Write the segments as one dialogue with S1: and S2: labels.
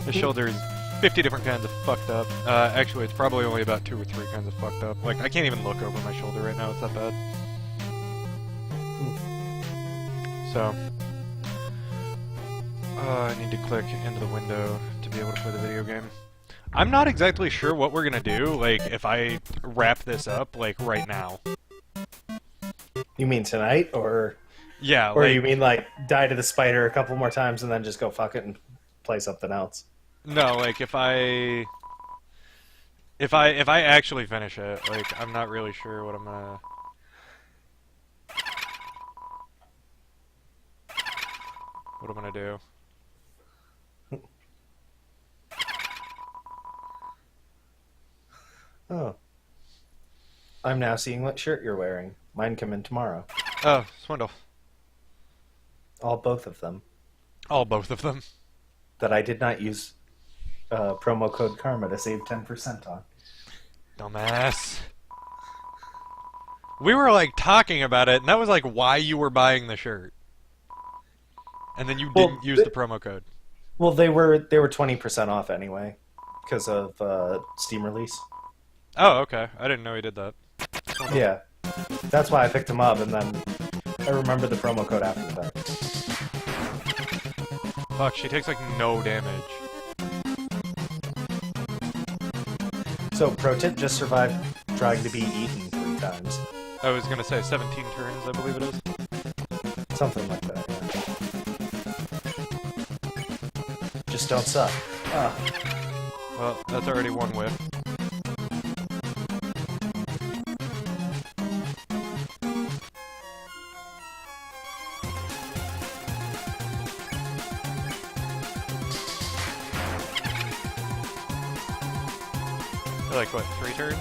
S1: His shoulder is 50 different kinds of fucked up. Actually, it's probably only about 2 or 3 kinds of fucked up. Like, I can't even look over my shoulder right now, it's that bad. So, I need to click into the window to be able to play the video game. I'm not exactly sure what we're gonna do, like, if I wrap this up, like, right now.
S2: You mean tonight, or...
S1: Yeah,
S2: or
S1: like,
S2: you mean, like, die to the spider a couple more times and then just go fuck it and play something else?
S1: no, like, if I actually finish it, like, I'm not really sure what I'm gonna... what I'm gonna do.
S2: Oh. I'm now seeing what shirt you're wearing. Mine come in tomorrow.
S1: Oh, Swindle.
S2: Both of them.
S1: Both of them.
S2: That I did not use promo code Karma to save 10% on.
S1: Dumbass. We were, like, talking about it, and that was, like, why you were buying the shirt. And then you didn't use the promo code.
S2: Well, they were 20% off anyway, because of Steam release.
S1: Oh, okay. I didn't know he did that.
S2: Yeah. That's why I picked them up, and then I remember the promo code after that.
S1: Fuck, she takes, like, no damage.
S2: So, pro tip, just survive trying to be eaten 3 times.
S1: I was gonna say 17 turns, I believe it is.
S2: Something like that, yeah. Just don't suck. Ah.
S1: Well, that's already one whiff. Like, what, 3 turns?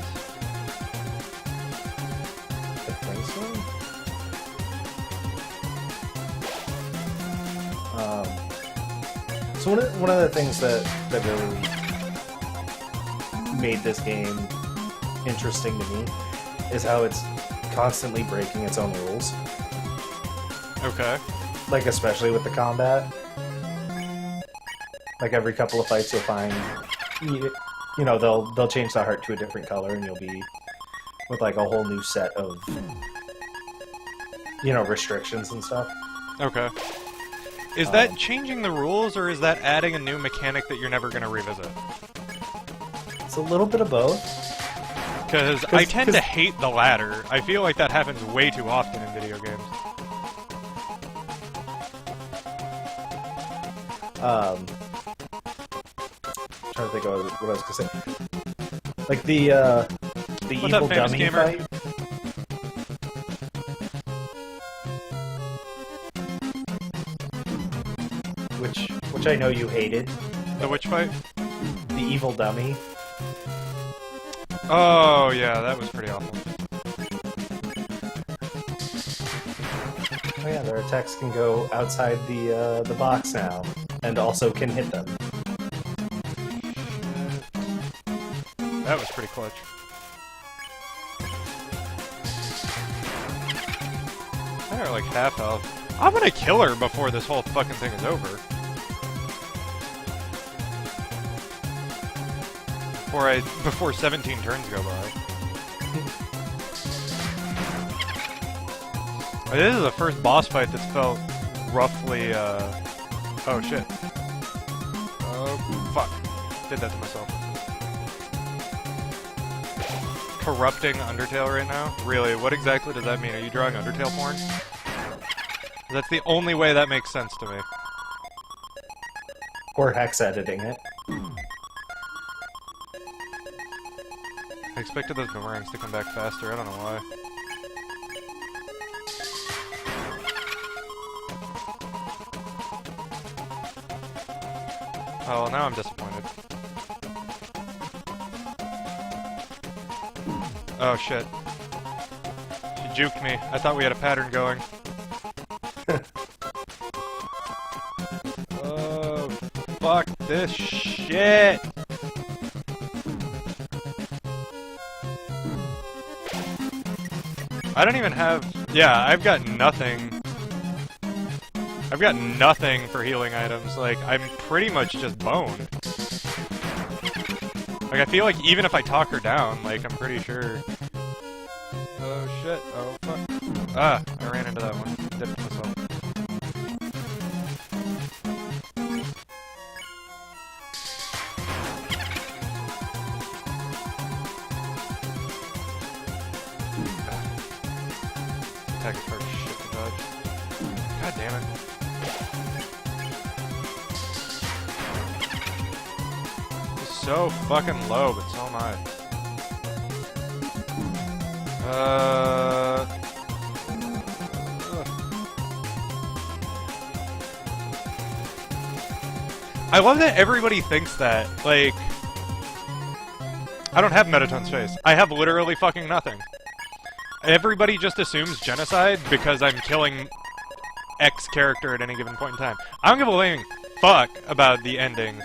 S2: I think so. So one of the things that really made this game interesting to me is how it's constantly breaking its own rules.
S1: Okay.
S2: Like, especially with the combat. Like, every couple of fights you'll find... You know, they'll change the heart to a different color, and you'll be with, like, a whole new set of, you know, restrictions and stuff.
S1: Okay. Is that changing the rules, or is that adding a new mechanic that you're never going to revisit?
S2: It's a little bit of both.
S1: Because I tend to hate the latter. I feel like that happens way too often in video games.
S2: Trying to think of what I was gonna say. Like the evil dummy
S1: gamer?
S2: fight. Which I know you hated.
S1: The which fight?
S2: The evil dummy.
S1: Oh yeah, that was pretty awful.
S2: Oh yeah, their attacks can go outside the box now, and also can hit them.
S1: That was pretty clutch. They're like half health. I'm gonna kill her before this whole fucking thing is over. Before 17 turns go by. This is the first boss fight that's felt roughly, oh shit. Oh, fuck. Did that to myself. Corrupting Undertale right now? Really? What exactly does that mean? Are you drawing Undertale porn? That's the only way that makes sense to me.
S2: Or hex editing it.
S1: I expected those boomerangs to come back faster, I don't know why. Oh, well, now I'm disappointed. Oh shit. She juked me. I thought we had a pattern going. Oh, fuck this shit! I don't even have... Yeah, I've got nothing I've got nothing for healing items. Like, I'm pretty much just boned. Like, I feel like even if I talk her down, like, I'm pretty sure... Oh, shit. Oh, fuck. Ah, I ran into that one. Dipped myself. Attack is hard as shit to dodge. God damn it. He's so fucking low, but so am I. I love that everybody thinks that. Like, I don't have Metatone's face. I have literally fucking nothing. Everybody just assumes genocide because I'm killing X character at any given point in time. I don't give a living fuck about the endings.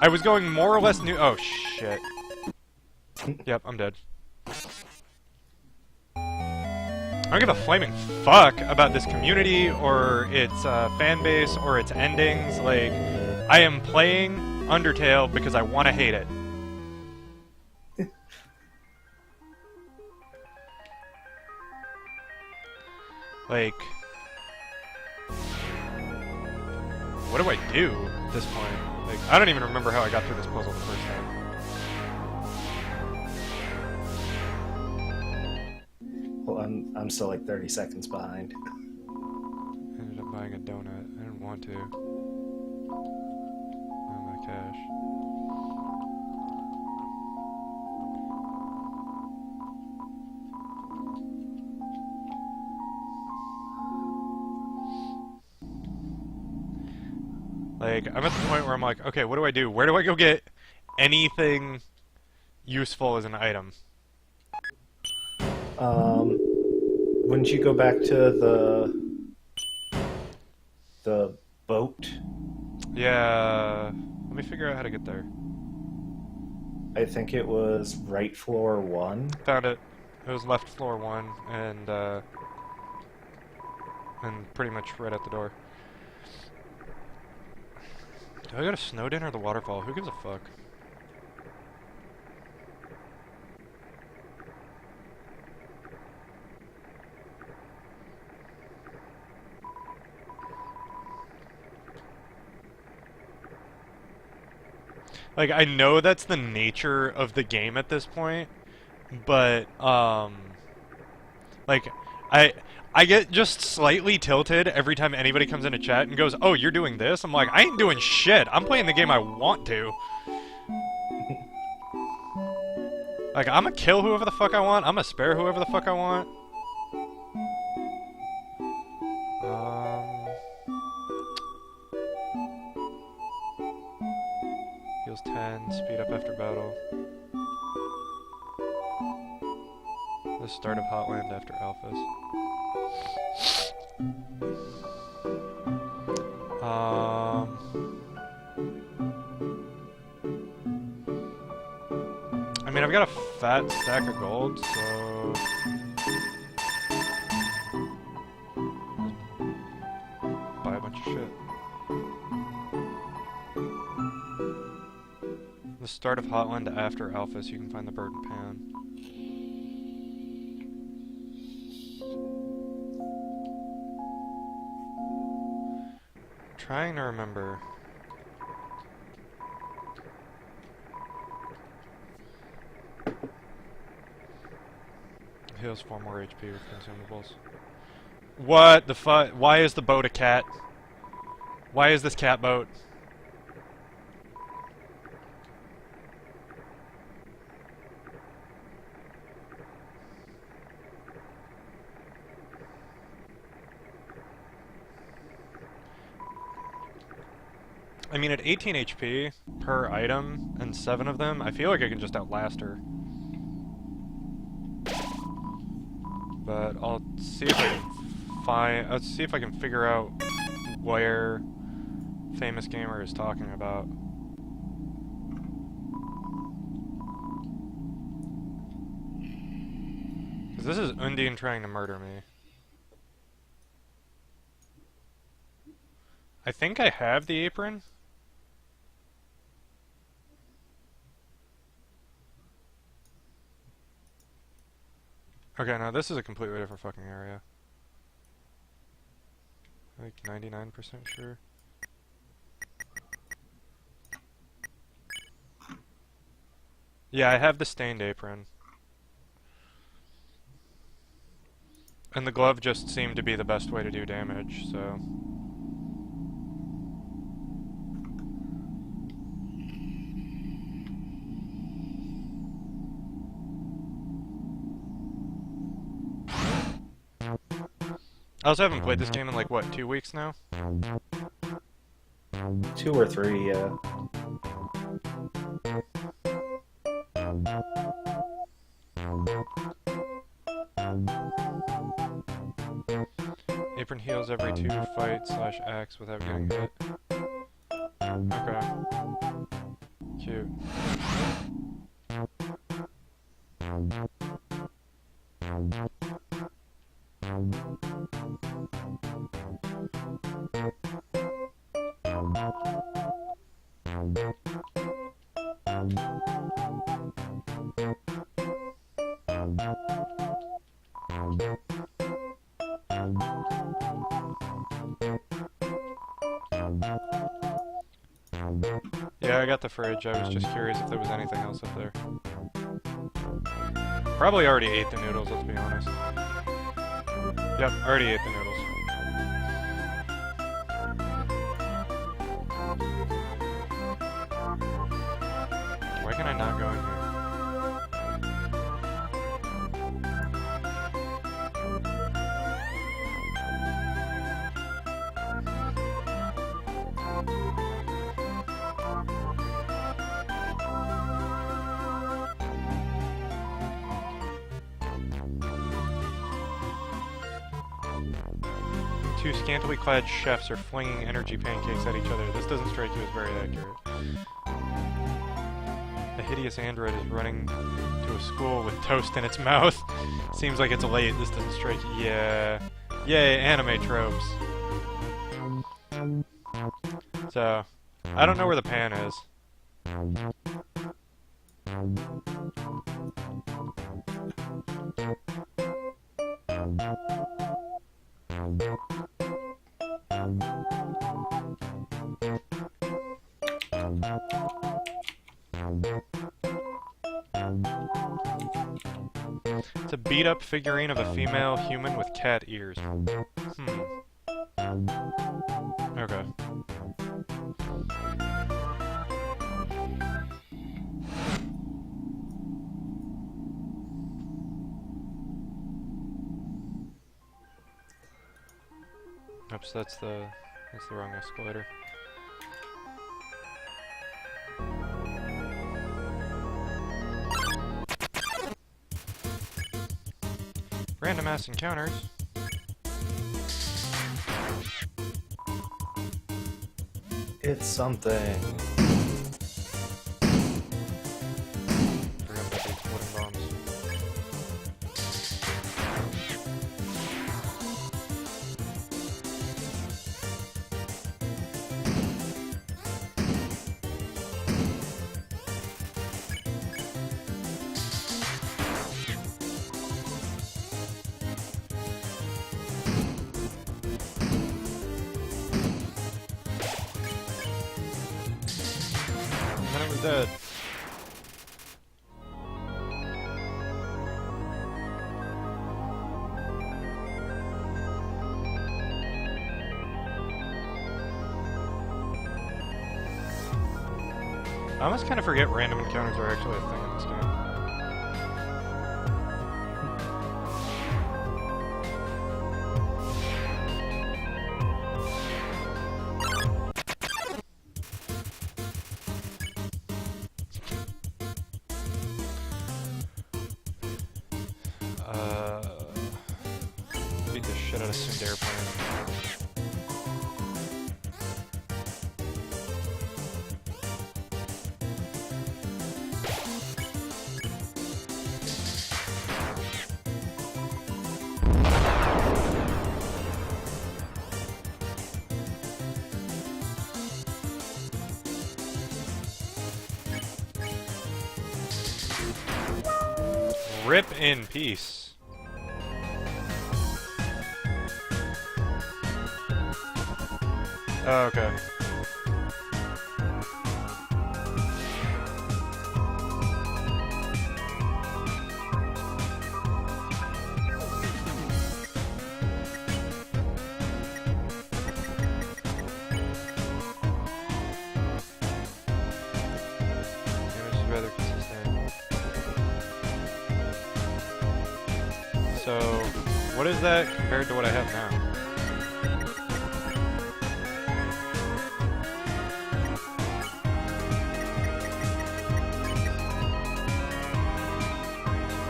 S1: I was going more or less new. Oh shit. Yep, I'm dead. I don't give a flaming fuck about this community or its fan base or its endings. Like, I am playing Undertale because I want to hate it. Like, what do I do at this point? Like, I don't even remember how I got through this puzzle the first time.
S2: Well, I'm still like 30 seconds behind.
S1: I ended up buying a donut. I didn't want to. Oh, my cash. Like, I'm at the point where I'm like, okay, what do I do? Where do I go get anything useful as an item?
S2: Wouldn't you go back to the boat?
S1: Yeah, let me figure out how to get there.
S2: I think it was right floor 1.
S1: Found it. It was left floor 1, and pretty much right at the door. Do I go to Snowden or the waterfall? Who gives a fuck? Like, I know that's the nature of the game at this point, but, like, I get just slightly tilted every time anybody comes into chat and goes, oh, you're doing this? I'm like, I ain't doing shit. I'm playing the game I want to. Like, I'm gonna kill whoever the fuck I want. I'm gonna spare whoever the fuck I want. Heals 10, speed up after battle. The start of Hotland after Alphas. I mean, I've got a fat stack of gold, so... buy a bunch of shit. The start of Hotland after Alphas, you can find the bird and pan. Trying to remember. Heals 4 more HP with consumables. What the fuck? Why is the boat a cat? Why is this cat boat? I mean, at 18 HP per item and 7 of them, I feel like I can just outlast her. But I'll see if I can I'll see if I can figure out where Famous Gamer is talking about. Because this is Undine trying to murder me. I think I have the apron. Okay, no, this is a completely different fucking area. Like 99% sure. Yeah, I have the stained apron. And the glove just seemed to be the best way to do damage, so... I also haven't played this game in like, what, 2 weeks now?
S2: 2 or 3, yeah.
S1: Apron heals every 2 fight/acts without getting hit. Okay. Cute. Yeah, I got the fridge. I was just curious if there was anything else up there. Probably already ate the noodles, let's be honest. Yep, already ate the noodles. Why can I not go in here? Two scantily clad chefs are flinging energy pancakes at each other. This doesn't strike you as very accurate. A hideous android is running to a school with toast in its mouth. Seems like it's late. This doesn't strike you. Yeah. Yay, anime tropes. So, I don't know where the pan is. It's a beat-up figurine of a female human with cat ears. Okay. Oops, that's the wrong escalator. Random ass encounters.
S2: It's something.
S1: Forgot about these wooden bombs. And then it was dead. I almost kind of forget random encounters are actually a thing in this game. Beat the shit out of Sundar Plan. Rip in peace. Oh, okay. Damage is rather consistent. So, what is that compared to what I have now?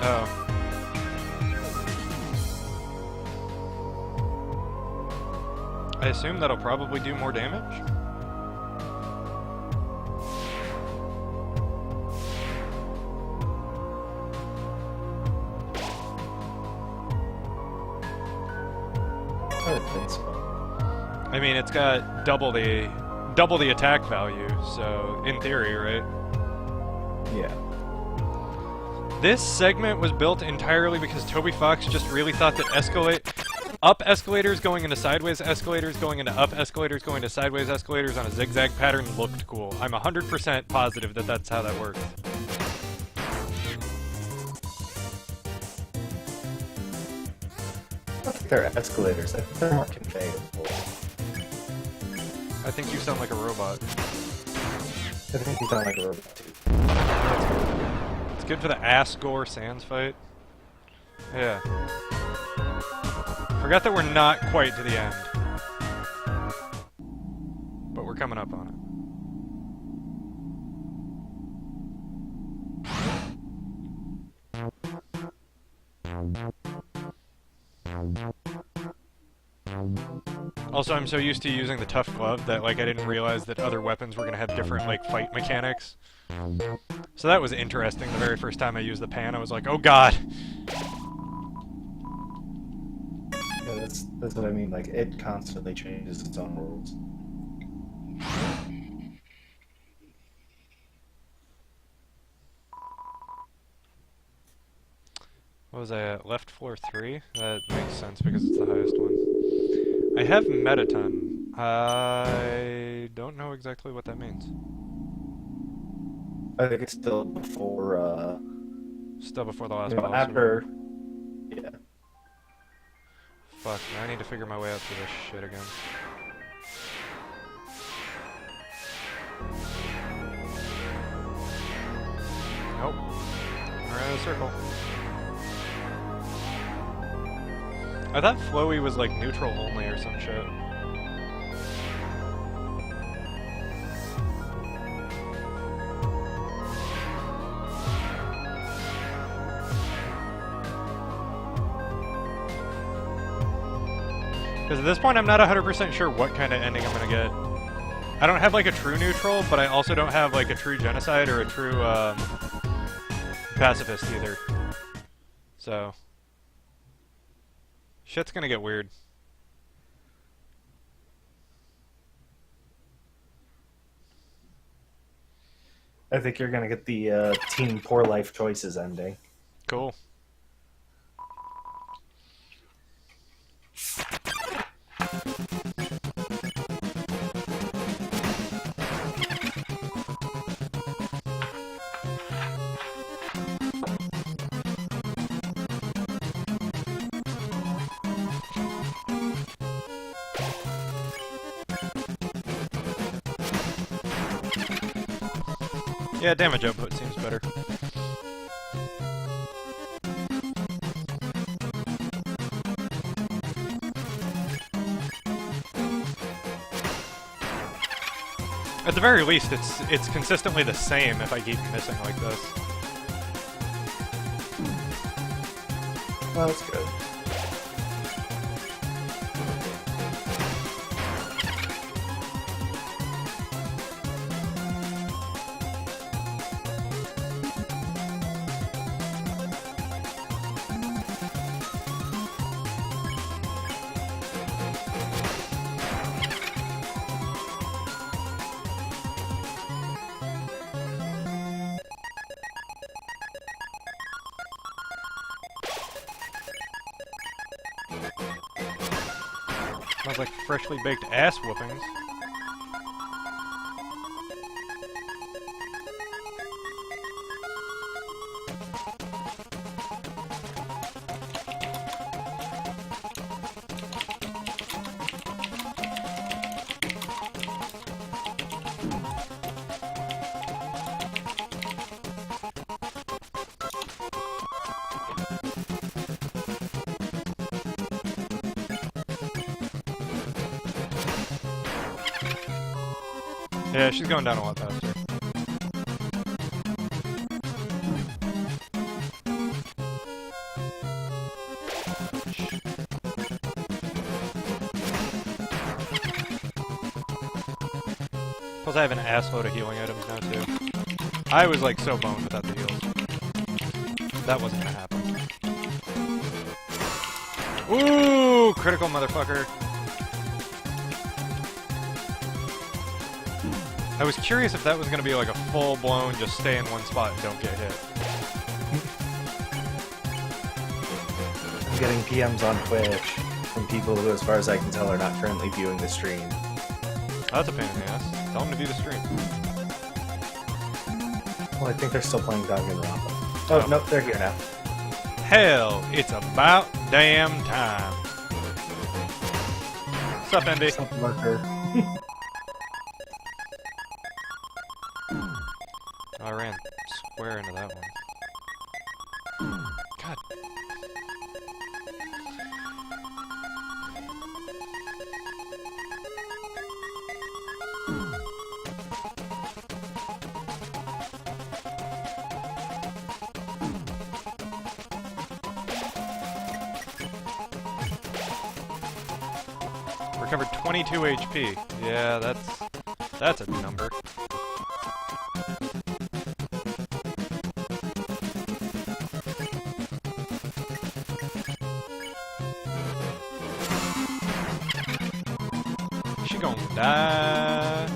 S1: Oh. I assume that'll probably do more damage?
S2: I would think so.
S1: I mean, it's got double the attack value, so in theory, right?
S2: Yeah.
S1: This segment was built entirely because Toby Fox just really thought that up escalators going into sideways escalators going into up escalators going to sideways escalators on a zigzag pattern looked cool. I'm 100% positive that that's how that worked.
S2: I don't think they're escalators. I think they're more conveyable.
S1: I think you sound like a robot.
S2: I think you sound like a robot too.
S1: It's good for the ass gore Sans fight. Yeah. Forgot that we're not quite to the end. But we're coming up on it. Also, I'm so used to using the tough glove that, like, I didn't realize that other weapons were gonna have different, like, fight mechanics. So that was interesting. The very first time I used the pan, I was like, oh god!
S2: Yeah, that's what I mean. Like, it constantly changes its own rules.
S1: What was I at? Left floor 3? That makes sense because it's the highest one. I have Metaton. I don't know exactly what that means.
S2: I think it's still before,
S1: Still before the last
S2: you know,
S1: boss.
S2: after... Yeah.
S1: Fuck, now I need to figure my way out through this shit again. Nope. Around a circle. I thought Flowy was like neutral only or some shit. Because at this point I'm not 100% sure what kind of ending I'm gonna get. I don't have like a true neutral, but I also don't have like a true genocide or a true pacifist either. So... shit's gonna get weird.
S2: I think you're gonna get the Team Poor Life Choices ending.
S1: Cool. Yeah, damage output seems better. At the very least, it's consistently the same if I keep missing like this.
S2: Well, that's good.
S1: Smells like freshly baked ass whoopings. Yeah, she's going down a lot faster. Plus I have an assload of healing items now too. I was like so boned without the heals. That wasn't gonna happen. Ooh, critical motherfucker. I was curious if that was gonna be like a full-blown just stay in one spot and don't get hit.
S2: I'm getting PMs on Twitch from people who, as far as I can tell, are not currently viewing the stream.
S1: Oh, that's a pain in the ass. Tell them to view the stream.
S2: Well, I think they're still playing Danganronpa. Oh, nope, they're here now.
S1: Hell, it's about damn time. What's up, Andy?
S2: Something marker.
S1: Oh, I ran square into that one. God. Recovered 22 HP. Yeah, that's a number. She gonna die.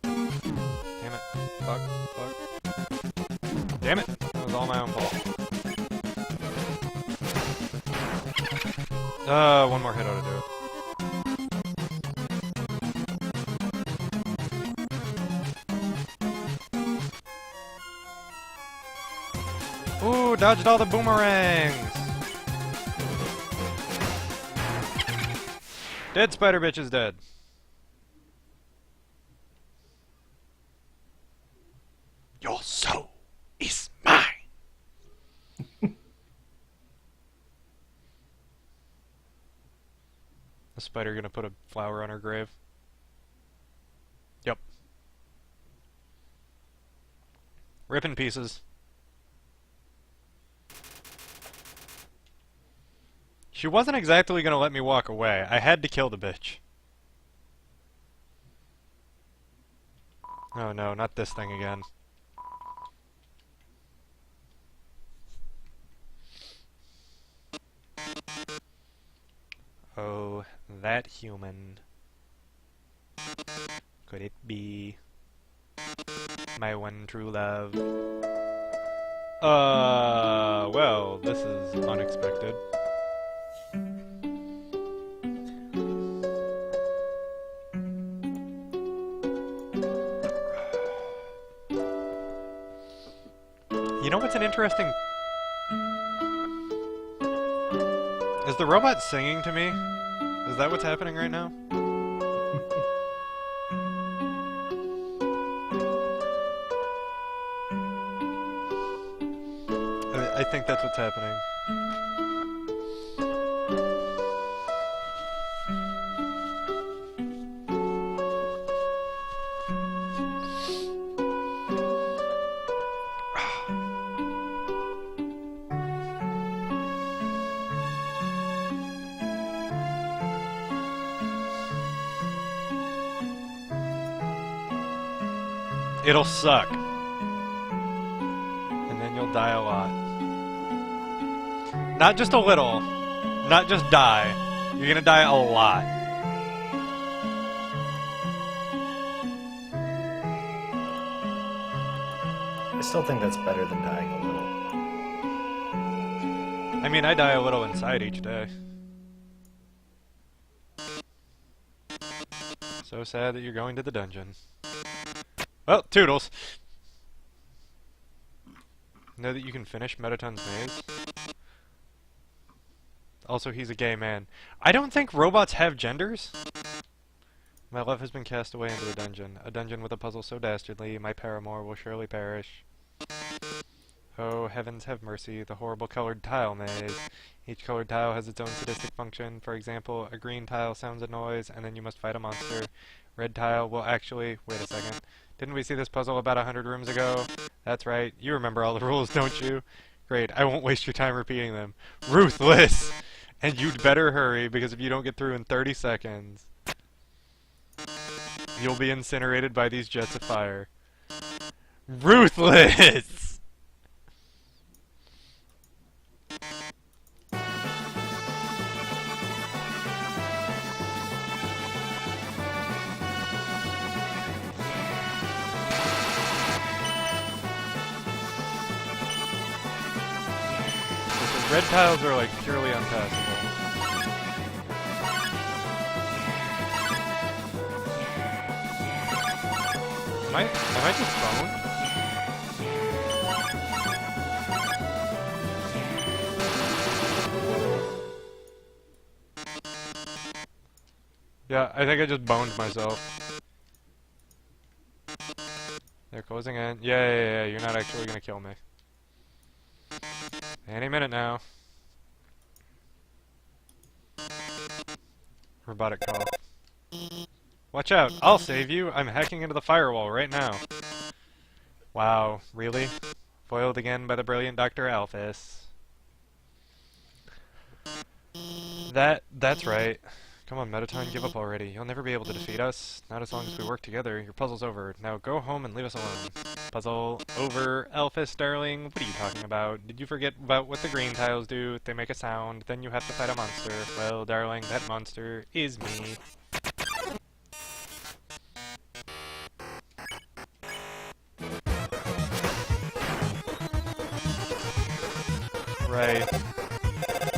S1: Damn it. Fuck. Damn it. That was all my own fault. One more hit ought to do it. Ooh, dodged all the boomerangs! Dead spider bitch is dead. Your soul is mine! The spider gonna put a flower on her grave? Yep. Rip in pieces. She wasn't exactly gonna let me walk away. I had to kill the bitch. Oh no, not this thing again. Oh, that human. Could it be my one true love? Well, this is unexpected. You know what's an interesting... Is the robot singing to me? Is that what's happening right now? I think that's what's happening. It'll suck. And then you'll die a lot. Not just a little. Not just die. You're gonna die a lot.
S2: I still think that's better than dying a little.
S1: I mean, I die a little inside each day. So sad that you're going to the dungeon. Well, toodles. Know that you can finish Metaton's maze? Also, he's a gay man. I don't think robots have genders. My love has been cast away into a dungeon with a puzzle so dastardly, my paramour will surely perish. Oh, heavens have mercy, the horrible colored tile maze. Each colored tile has its own sadistic function. For example, a green tile sounds a noise, and then you must fight a monster. Red tile will actually... Wait a second. Didn't we see this puzzle about 100 rooms ago? That's right. You remember all the rules, don't you? Great. I won't waste your time repeating them. Ruthless! And you'd better hurry, because if you don't get through in 30 seconds, you'll be incinerated by these jets of fire. Ruthless! Red tiles are like purely unpassable. Am I just boned? Yeah, I think I just boned myself. They're closing in. Yeah, you're not actually gonna kill me. Any minute now. Robotic cough. Watch out! I'll save you! I'm hacking into the firewall right now. Wow, really? Foiled again by the brilliant Dr. Alphys. That's right. Come on, Metaton, give up already. You'll never be able to defeat us. Not as long as we work together. Your puzzle's over. Now go home and leave us alone. Puzzle over, Alphys, darling. What are you talking about? Did you forget about what the green tiles do? They make a sound, then you have to fight a monster. Well, darling, that monster is me. Right.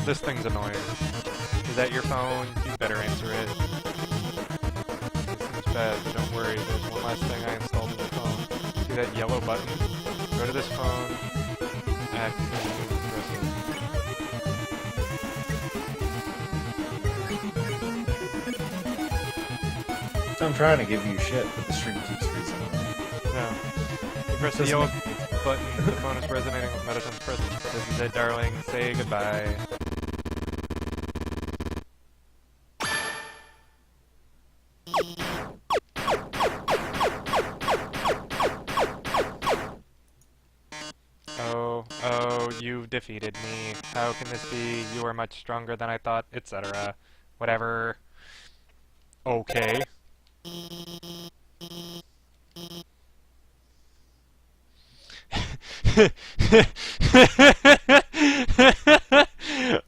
S1: This thing's annoying. Is that your phone? You better answer it. This seems bad, but don't worry. There's one last thing I installed in your phone. See that yellow button? Go to this phone. Activate. Press
S2: So I'm trying to give you shit, but the stream keeps freezing.
S1: No. You press the yellow button. The phone is resonating with Metaton's presence. This is it, darling. Say goodbye. Oh, you've defeated me. How can this be? You are much stronger than I thought, etc. Whatever. Okay.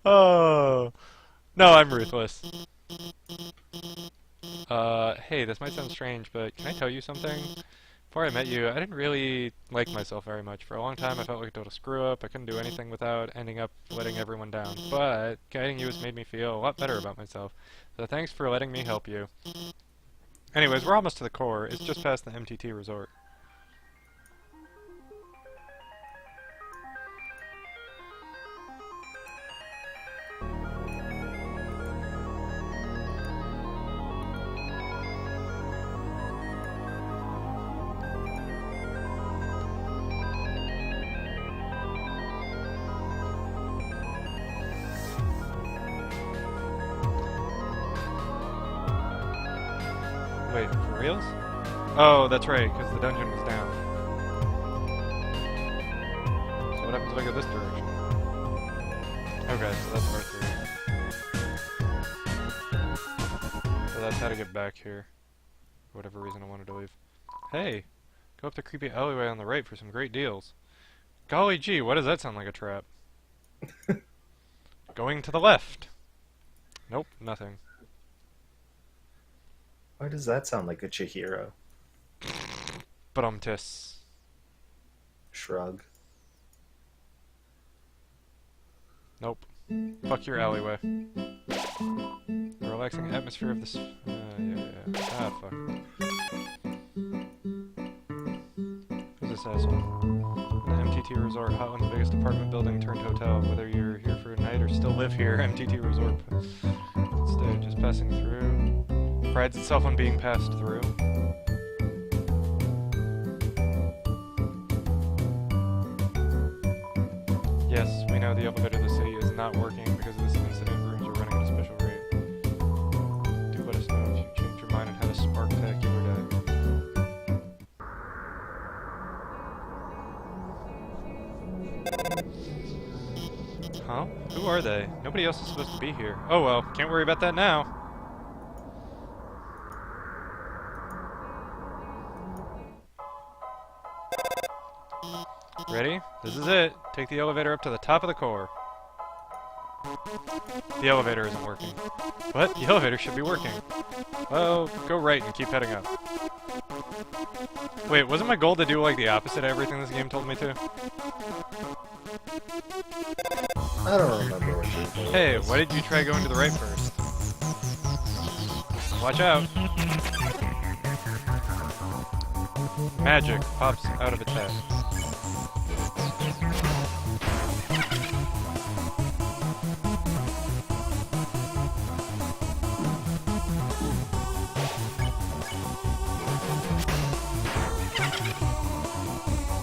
S1: Oh. No, I'm ruthless. Hey, this might sound strange, but can I tell you something? Before I met you, I didn't really like myself very much. For a long time, I felt like a total screw-up. I couldn't do anything without ending up letting everyone down. But guiding you has made me feel a lot better about myself. So thanks for letting me help you. Anyways, we're almost to the core. It's just past the MTT resort. Wait, for reals? Oh, that's right, because the dungeon was down. So what happens if I go this direction? Okay, so that's part 3. So that's how to get back here. For whatever reason I wanted to leave. Hey! Go up the creepy alleyway on the right for some great deals. Golly gee, why does that sound like a trap? Going to the left! Nope, nothing.
S2: Why does that sound like a Chihiro?
S1: But
S2: Shrug.
S1: Nope. Fuck your alleyway. The relaxing atmosphere of this. Yeah. Ah, fuck. Who's this asshole? The MTT Resort, Hotland's biggest apartment building turned hotel. Whether you're here for a night or still live here, MTT Resort. Instead, just passing through. Prides itself on being passed through. Yes, we know the elevator of the city is not working because of this incident. Rooms are running at a special rate. Do let us know if you change your mind and have a sparktacular day. Huh? Who are they? Nobody else is supposed to be here. Oh well, can't worry about that now. Ready? This is it. Take the elevator up to the top of the core. The elevator isn't working. What? The elevator should be working. Well, go right and keep heading up. Wait, wasn't my goal to do like the opposite of everything this game told me to?
S2: I don't remember what you told.
S1: Hey, why did you try going to the right first? Watch out! Magic pops out of a chest.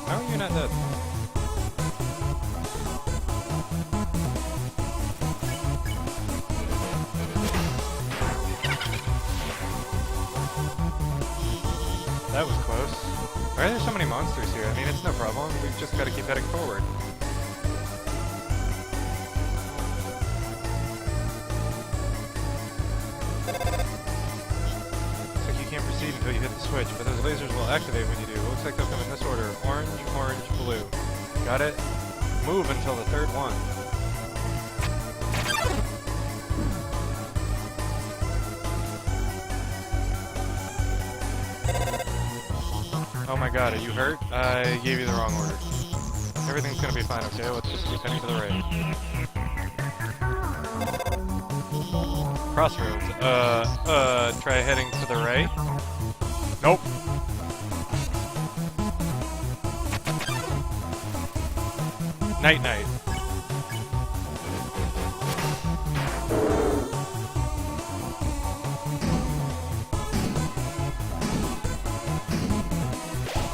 S1: How are you not dead? That was close. Why are there so many monsters here? I mean, it's no problem. We've just got to keep heading forward. Looks like you can't proceed until you hit the switch, but those lasers will activate when you do. Looks like they'll come in this order. Orange, orange, blue. Got it? Move until the third one. Oh my god, are you hurt? I gave you the wrong order. Everything's gonna be fine, okay? Let's just keep heading to the right. Crossroads. Try heading to the right. Nope. Night-night.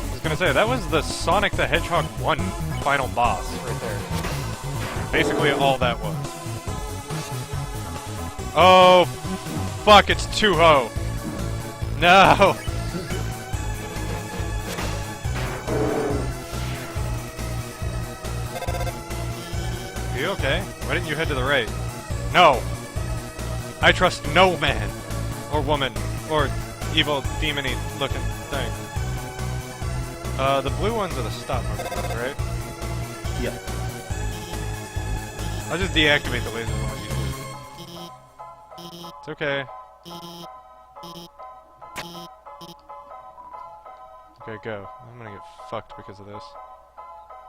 S1: I was gonna say, that was the Sonic the Hedgehog 1 final boss right there. Basically all that was. Oh, fuck, it's 2-0. No! Are you okay? Why didn't you head to the right? No! I trust no man, or woman, or evil demon-y looking thing. The blue ones are the stop motions, right?
S2: Yeah.
S1: I'll just deactivate the lasers and let you do it. It's okay. Okay, go. I'm gonna get fucked because of this.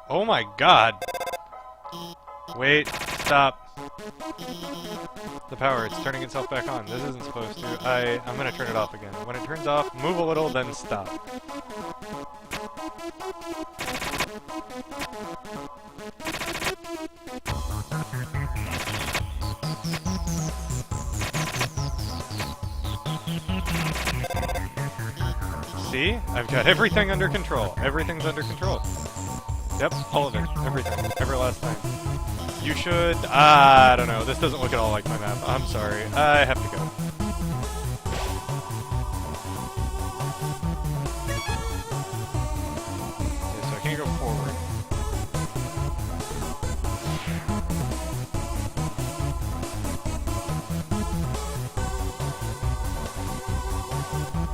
S1: Oh my god! Wait, stop. The power, it's turning itself back on. This isn't supposed to. I'm gonna turn it off again. When it turns off, move a little, then stop. See? I've got everything under control. Everything's under control. Yep, all of it. Everything. Every last thing. You should... I don't know. This doesn't look at all like my map. I'm sorry. I have to go. Okay, so I can't go forward.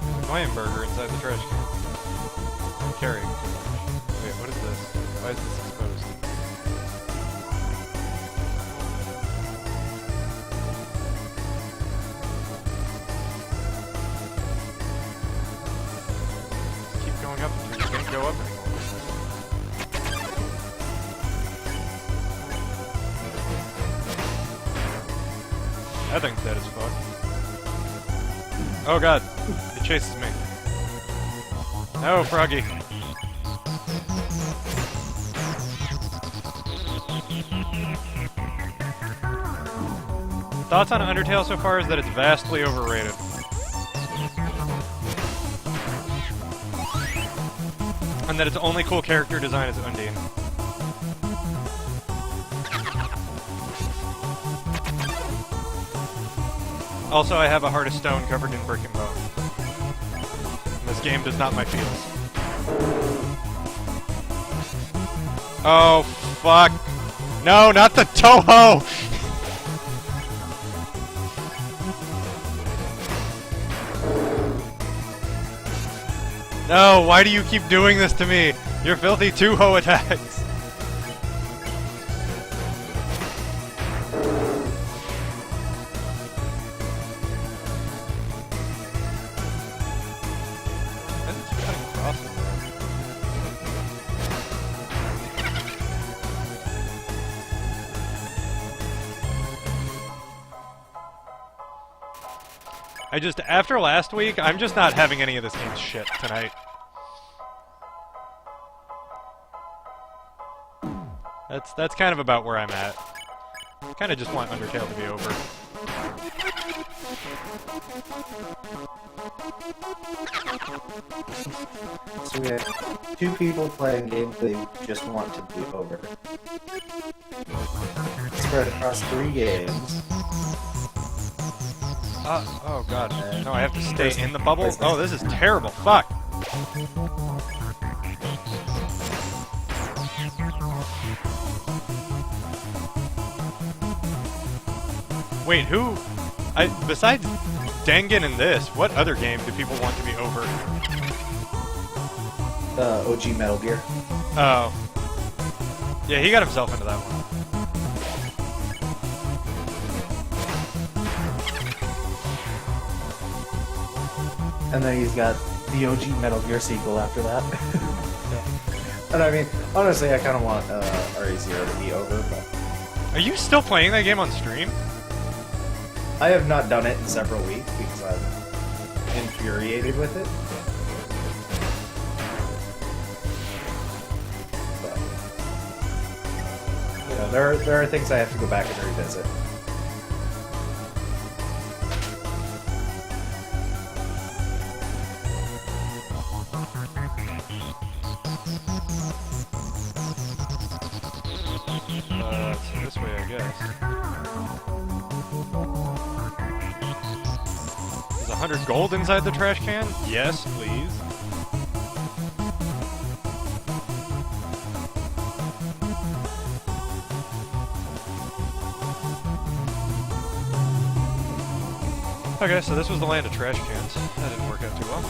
S1: There's a Mayan burger inside the trash can. I'm carrying too much. Wait, what is this? Why is this exposed? Keep going up until you can't go up anymore. I That thing's dead as fuck. Oh god, it chases me. No, Froggy. Thoughts on Undertale so far is that it's vastly overrated. And that its only cool character design is Undine. Also, I have a heart of stone covered in brick and bone. And this game does not my feels. Oh, fuck. No, not the Toho! No, why do you keep doing this to me? Your filthy Toho attacks! After last week, I'm just not having any of this game's shit tonight. That's kind of about where I'm at. I kind of just want Undertale to be over.
S2: So we have 2 people playing games they just want to be over. Spread across 3 games.
S1: Oh god. No, I have to stay in the bubble? Oh, this is terrible. Fuck. Wait, who... besides Dangan and this, what other game do people want to be over?
S2: OG Metal Gear.
S1: Oh. Yeah, he got himself into that one.
S2: And then he's got the OG Metal Gear sequel after that. And I mean, honestly, I kind of want RE0 to be over, but...
S1: Are you still playing that game on stream?
S2: I have not done it in several weeks because I'm infuriated with it. But, you know, there are things I have to go back and revisit.
S1: So this way, I guess. Is 100 gold inside the trash can? Yes, please. Okay, so this was the land of trash cans. That didn't work out too well.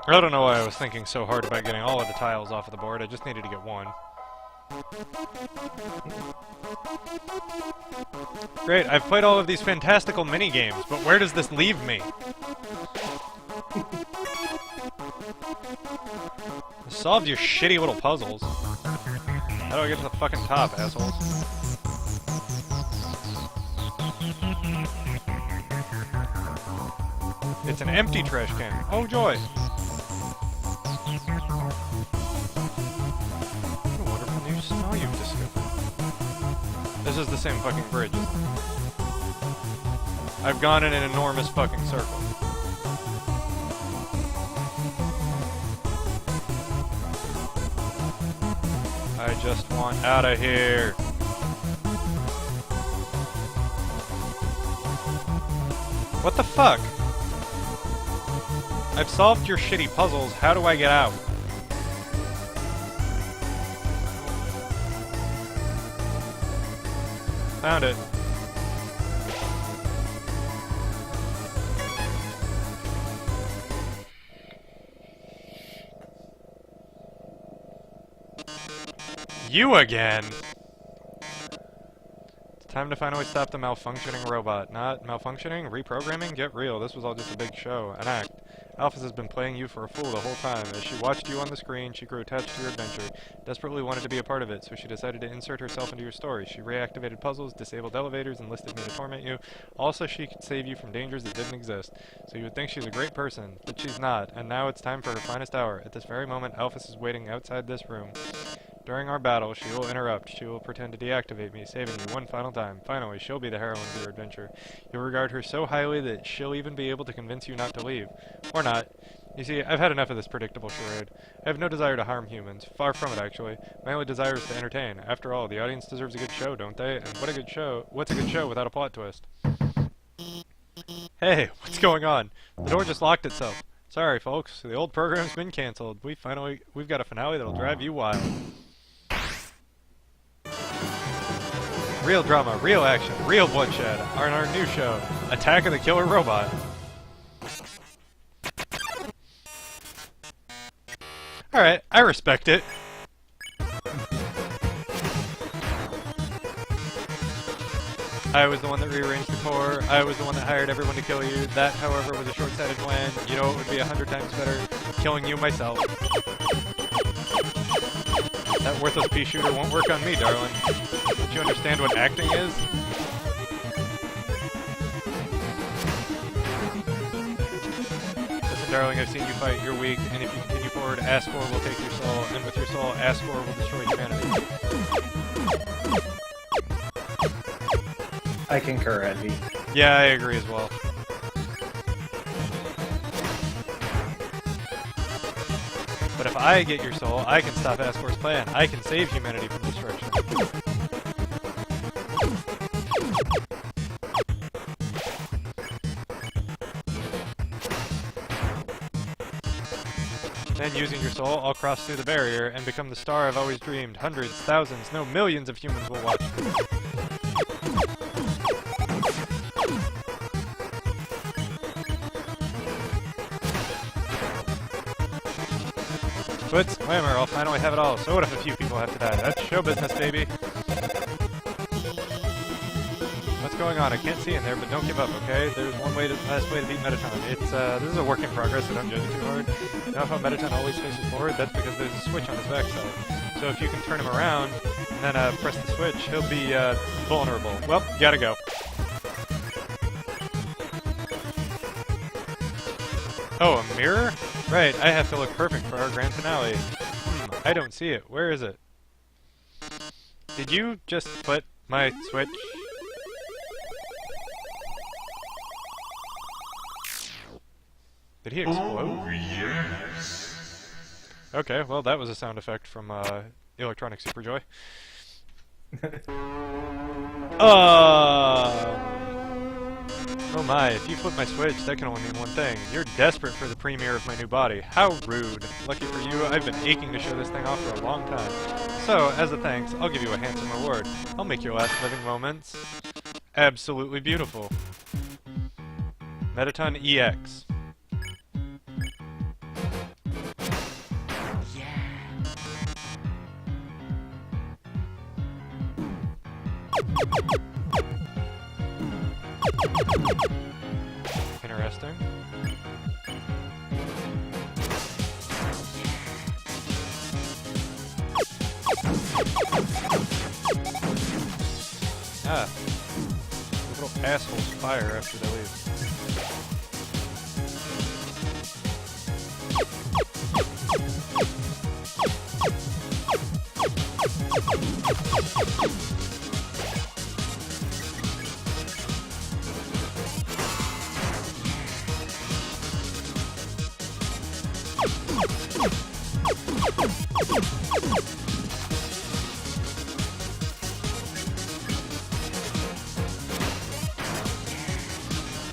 S1: I don't know why I was thinking so hard about getting all of the tiles off of the board. I just needed to get one. Great, I've played all of these fantastical mini-games, but where does this leave me? Solve your shitty little puzzles. How do I get to the fucking top, assholes? It's an empty trash can. Oh, joy! What a wonderful new smell you've discovered. This is the same fucking bridge, isn't it? I've gone in an enormous fucking circle. I just want out of here. What the fuck? I've solved your shitty puzzles. How do I get out? Found it. You again! It's time to finally stop the malfunctioning robot. Not malfunctioning? Reprogramming? Get real. This was all just a big show. An act. Alphys has been playing you for a fool the whole time. As she watched you on the screen, she grew attached to your adventure, desperately wanted to be a part of it, so she decided to insert herself into your story. She reactivated puzzles, disabled elevators, enlisted me to torment you. Also, she could save you from dangers that didn't exist. So you would think she's a great person, but she's not, and now it's time for her finest hour. At this very moment, Alphys is waiting outside this room. During our battle, she will interrupt. She will pretend to deactivate me, saving you one final time. Finally, she'll be the heroine of your adventure. You'll regard her so highly that she'll even be able to convince you not to leave. Or not. You see, I've had enough of this predictable charade. I have no desire to harm humans. Far from it, actually. My only desire is to entertain. After all, the audience deserves a good show, don't they? And what a good show. What's a good show without a plot twist? Hey, what's going on? The door just locked itself. Sorry, folks. The old program's been canceled. We've got a finale that'll drive you wild. Real drama, real action, real bloodshed on our new show, Attack of the Killer Robot. Alright, I respect it. I was the one that rearranged the core. I was the one that hired everyone to kill you. That, however, was a short-sighted plan. You know it would be 100 times better killing you myself. That worthless pea shooter won't work on me, darling. Don't you understand what acting is? Listen, darling, I've seen you fight. You're weak, and if you continue forward, Ascor will take your soul, and with your soul, Ascor will destroy humanity.
S2: I concur, Envy.
S1: Yeah, I agree as well. But if I get your soul, I can stop Ascor's plan. I can save humanity from destruction. Then, using your soul, I'll cross through the barrier and become the star I've always dreamed. Hundreds, thousands, no, millions of humans will watch me. Twits, whammer, I'll finally have it all. So what if a few people have to die? That's show business, baby. What's going on? I can't see in there, but don't give up, okay? There's one last way to beat Mettaton. It's, this is a work in progress, so don't judge it too hard. You know how Mettaton always faces forward? That's because there's a switch on his backside. So if you can turn him around, and then, press the switch, he'll be, vulnerable. Well, gotta go. Oh, a mirror? Right, I have to look perfect for our grand finale. I don't see it. Where is it? Did you just flip my switch? Did he explode?
S3: Oh, yes.
S1: Okay, well that was a sound effect from Electronic Superjoy. Oh my, if you flip my switch, that can only mean one thing. You're desperate for the premiere of my new body. How rude. Lucky for you, I've been aching to show this thing off for a long time. So, as a thanks, I'll give you a handsome reward. I'll make your last living moments absolutely beautiful. Mettaton EX. Interesting. Ah. Those little assholes fire after they leave.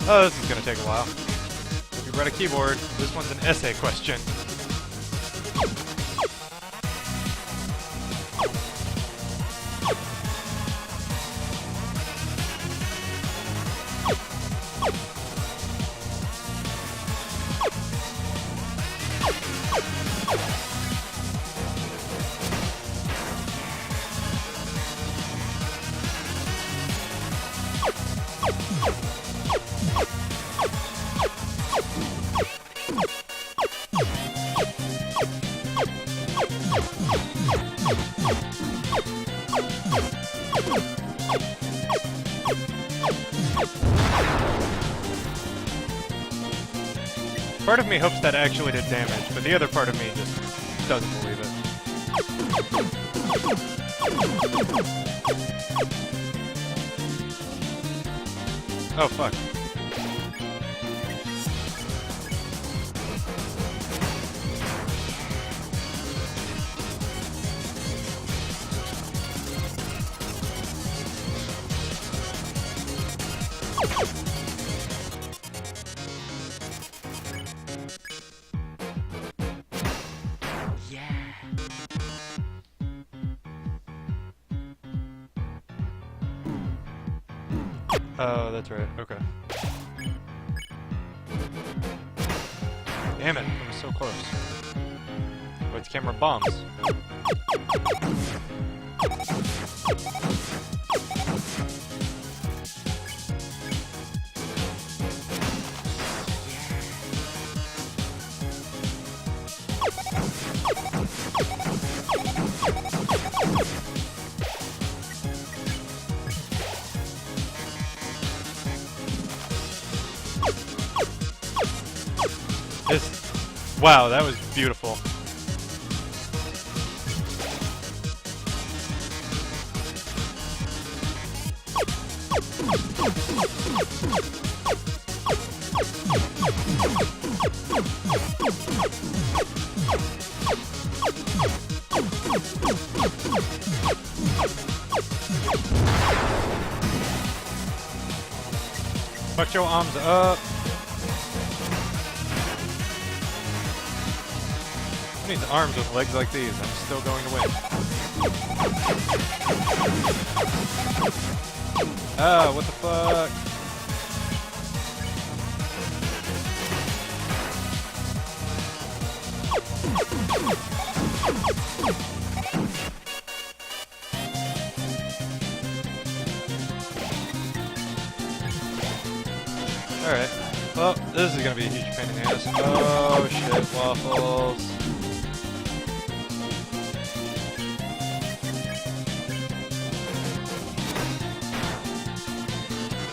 S1: Oh, this is gonna take a while. If you read a keyboard, this one's an essay question. Part of me hopes that actually did damage, but the other part of me just doesn't believe it. Oh, fuck. Oh, that's right. Okay. Damn it, I was so close. Lights, camera, bombs. Wow, that was beautiful. Fuck your arms up. Who needs arms with legs like these? I'm still going to win. Ah, what the fuck? Alright. Well, this is gonna be a huge pain in the ass. Oh shit, waffles.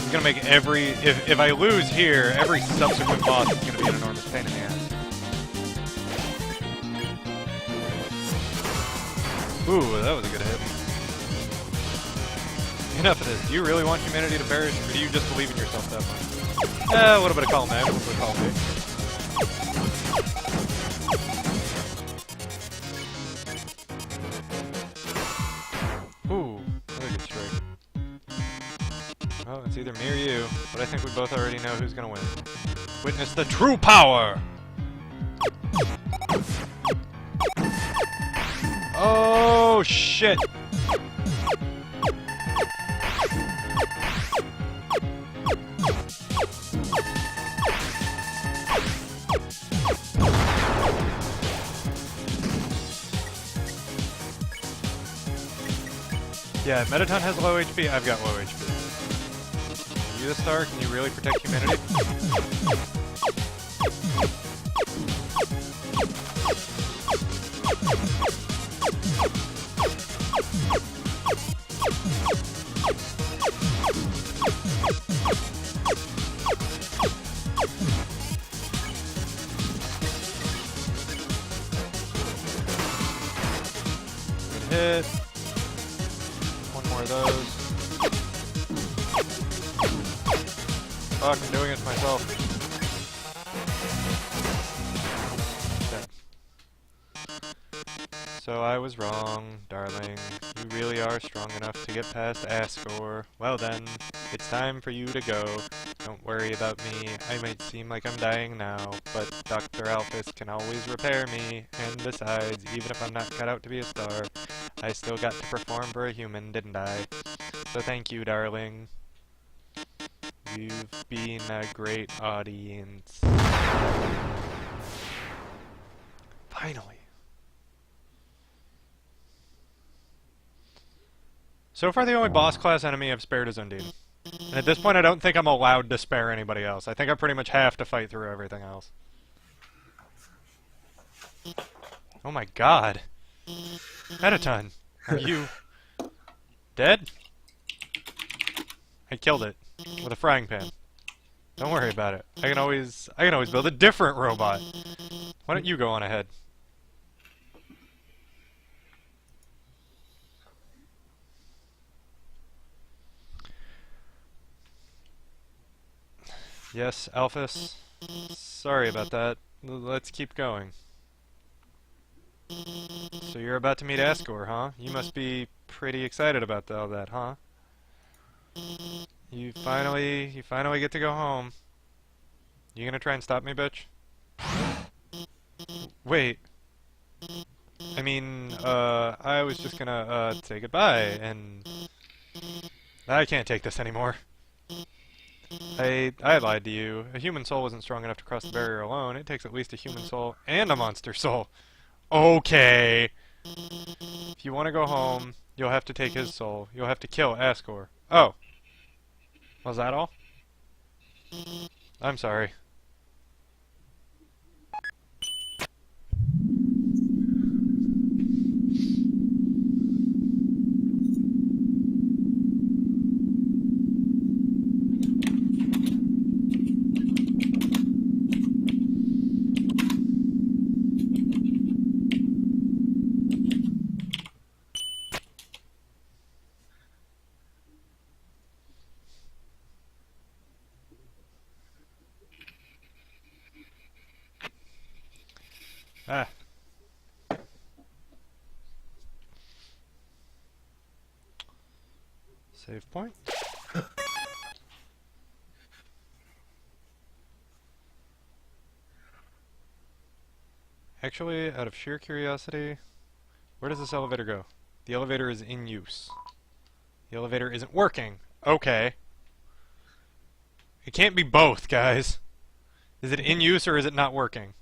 S1: It's gonna make every... If I lose here, every subsequent boss is gonna be an enormous pain in the ass. Ooh, that was a good hit. Enough of this. Do you really want humanity to perish, or do you just believe in yourself that much? A little bit of column A, a little bit of column B. Ooh, really good strike. Well, it's either me or you, but I think we both already know who's gonna win. Witness the true power! Oh, shit! Yeah, Mettaton has low HP, I've got low HP. Are you the star? Can you really protect humanity? Good hit. One more of those. Fuck, I'm doing it to myself. Dead. So I was wrong, darling. You really are strong enough to get past Ascor. Well then, it's time for you to go. Don't worry about me. I might seem like I'm dying now, but Dr. Alphys can always repair me. And besides, even if I'm not cut out to be a star, I still got to perform for a human, didn't I? So thank you, darling. You've been a great audience. Finally. So far, the only boss class enemy I've spared is Undine. And at this point, I don't think I'm allowed to spare anybody else. I think I pretty much have to fight through everything else. Oh my god. Mettaton, are you dead? I killed it with a frying pan. Don't worry about it. I can always build a different robot. Why don't you go on ahead? Yes, Alphys. Sorry about that. Let's keep going. So you're about to meet Ascor, huh? You must be pretty excited about all that, huh? You finally get to go home. You gonna try and stop me, bitch? Wait. I mean, I was just gonna, say goodbye, and I can't take this anymore. I lied to you. A human soul wasn't strong enough to cross the barrier alone. It takes at least a human soul and a monster soul. Okay. If you want to go home, you'll have to take his soul. You'll have to kill Ascor. Oh. Was that all? I'm sorry. Ah. Save point. Actually, out of sheer curiosity, where does this elevator go? The elevator is in use. The elevator isn't working. Okay. It can't be both, guys. Is it in use or is it not working?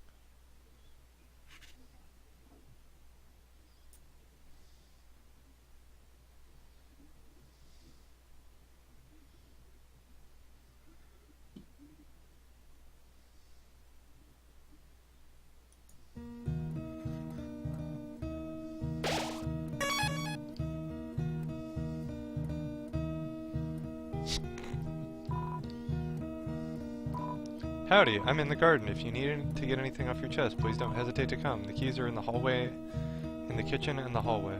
S1: Howdy, I'm in the garden. If you need to get anything off your chest, please don't hesitate to come. The keys are in the hallway, in the kitchen and the hallway.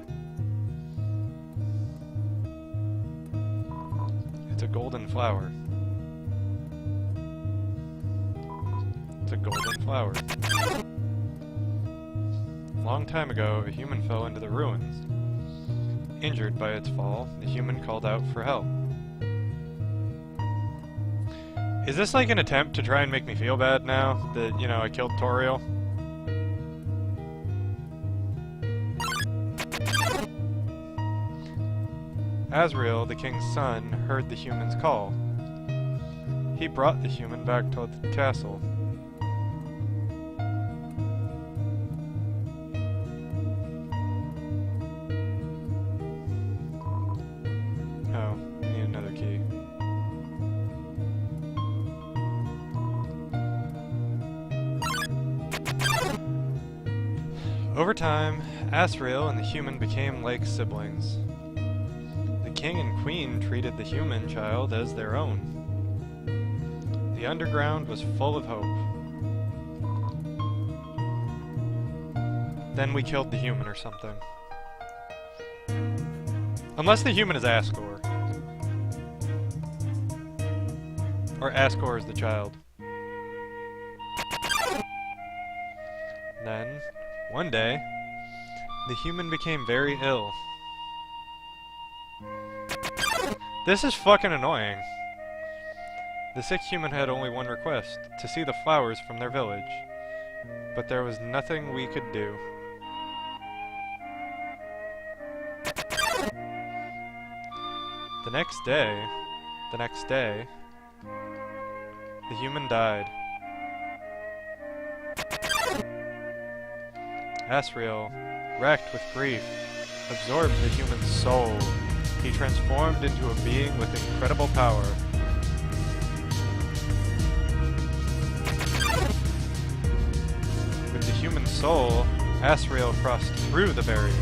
S1: It's a golden flower. It's a golden flower. Long time ago, a human fell into the ruins. Injured by its fall, the human called out for help. Is this like an attempt to try and make me feel bad now that, you know, I killed Toriel? Asriel, the king's son, heard the human's call. He brought the human back to the castle. Oh, I need another key. Over time, Asriel and the human became like siblings. The king and queen treated the human child as their own. The underground was full of hope. Then we killed the human or something. Unless the human is Ascor. Or Ascor is the child. Then, one day, The human became very ill. This is fucking annoying. The sick human had only one request, to see the flowers from their village. But there was nothing we could do. The next day, the human died. Asriel, racked with grief, absorbed the human's soul. He transformed into a being with incredible power. With the human soul, Asriel crossed through the barrier.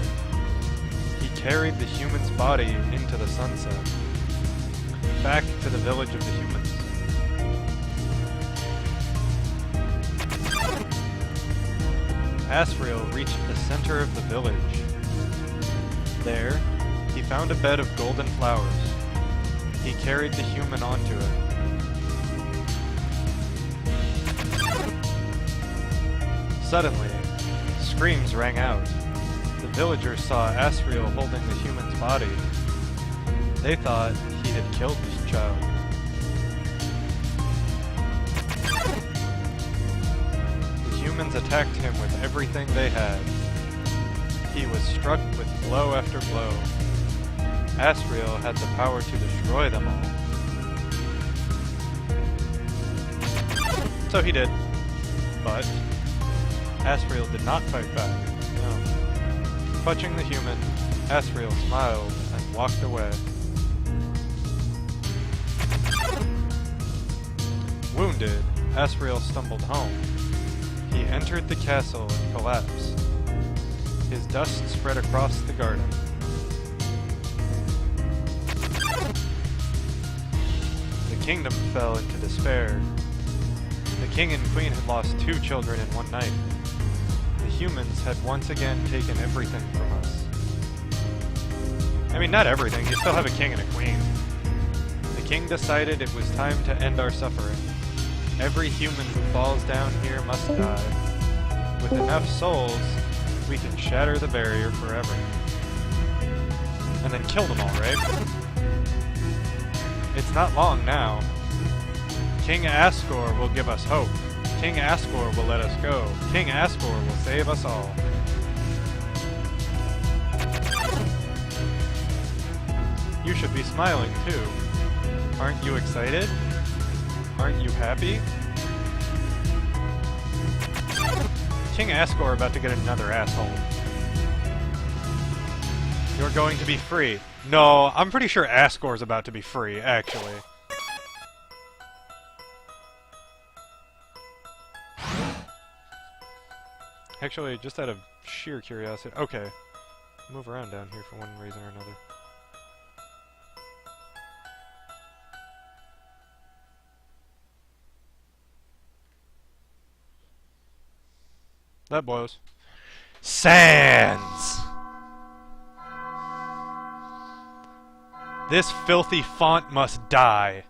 S1: He carried the human's body into the sunset, back to the village of the humans. Asriel reached the center of the village. There, he found a bed of golden flowers. He carried the human onto it. Suddenly, screams rang out. The villagers saw Asriel holding the human's body. They thought he had killed this child. The humans attacked him with everything they had. He was struck with blow after blow. Asriel had the power to destroy them all. So he did. But Asriel did not fight back. No. Clutching the human, Asriel smiled and walked away. Wounded, Asriel stumbled home. He entered the castle and collapsed. His dust spread across the garden. The kingdom fell into despair. The king and queen had lost 2 children in one night. The humans had once again taken everything from us. I mean, not everything, you still have a king and a queen. The king decided it was time to end our suffering. Every human who falls down here must die. With enough souls, we can shatter the barrier forever. And then kill them all, right? It's not long now. King Asgore will give us hope. King Asgore will let us go. King Asgore will save us all. You should be smiling too. Aren't you excited? Aren't you happy? King Asgore about to get another asshole. You're going to be free. No, I'm pretty sure Asgore's about to be free, actually. Actually, just out of sheer curiosity. Okay. Move around down here for one reason or another. That blows. Sans! This filthy font must die.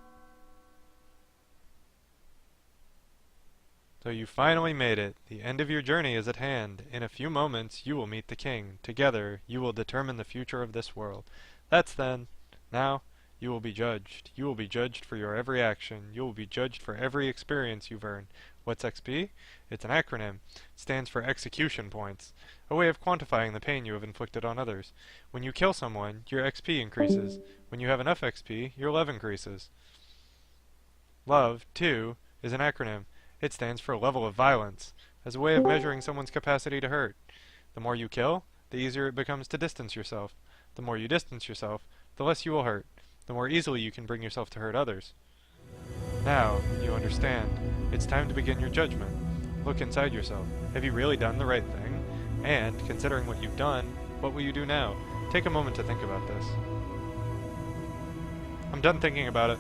S1: So you finally made it. The end of your journey is at hand. In a few moments, you will meet the king. Together, you will determine the future of this world. That's then. Now, you will be judged. You will be judged for your every action. You will be judged for every experience you've earned. What's XP? It's an acronym. It stands for execution points, a way of quantifying the pain you have inflicted on others. When you kill someone, your XP increases. When you have enough XP, your love increases. Love, too, is an acronym. It stands for level of violence, as a way of measuring someone's capacity to hurt. The more you kill, the easier it becomes to distance yourself. The more you distance yourself, the less you will hurt. The more easily you can bring yourself to hurt others. Now, you understand. It's time to begin your judgment. Look inside yourself. Have you really done the right thing? And, considering what you've done, what will you do now? Take a moment to think about this. I'm done thinking about it.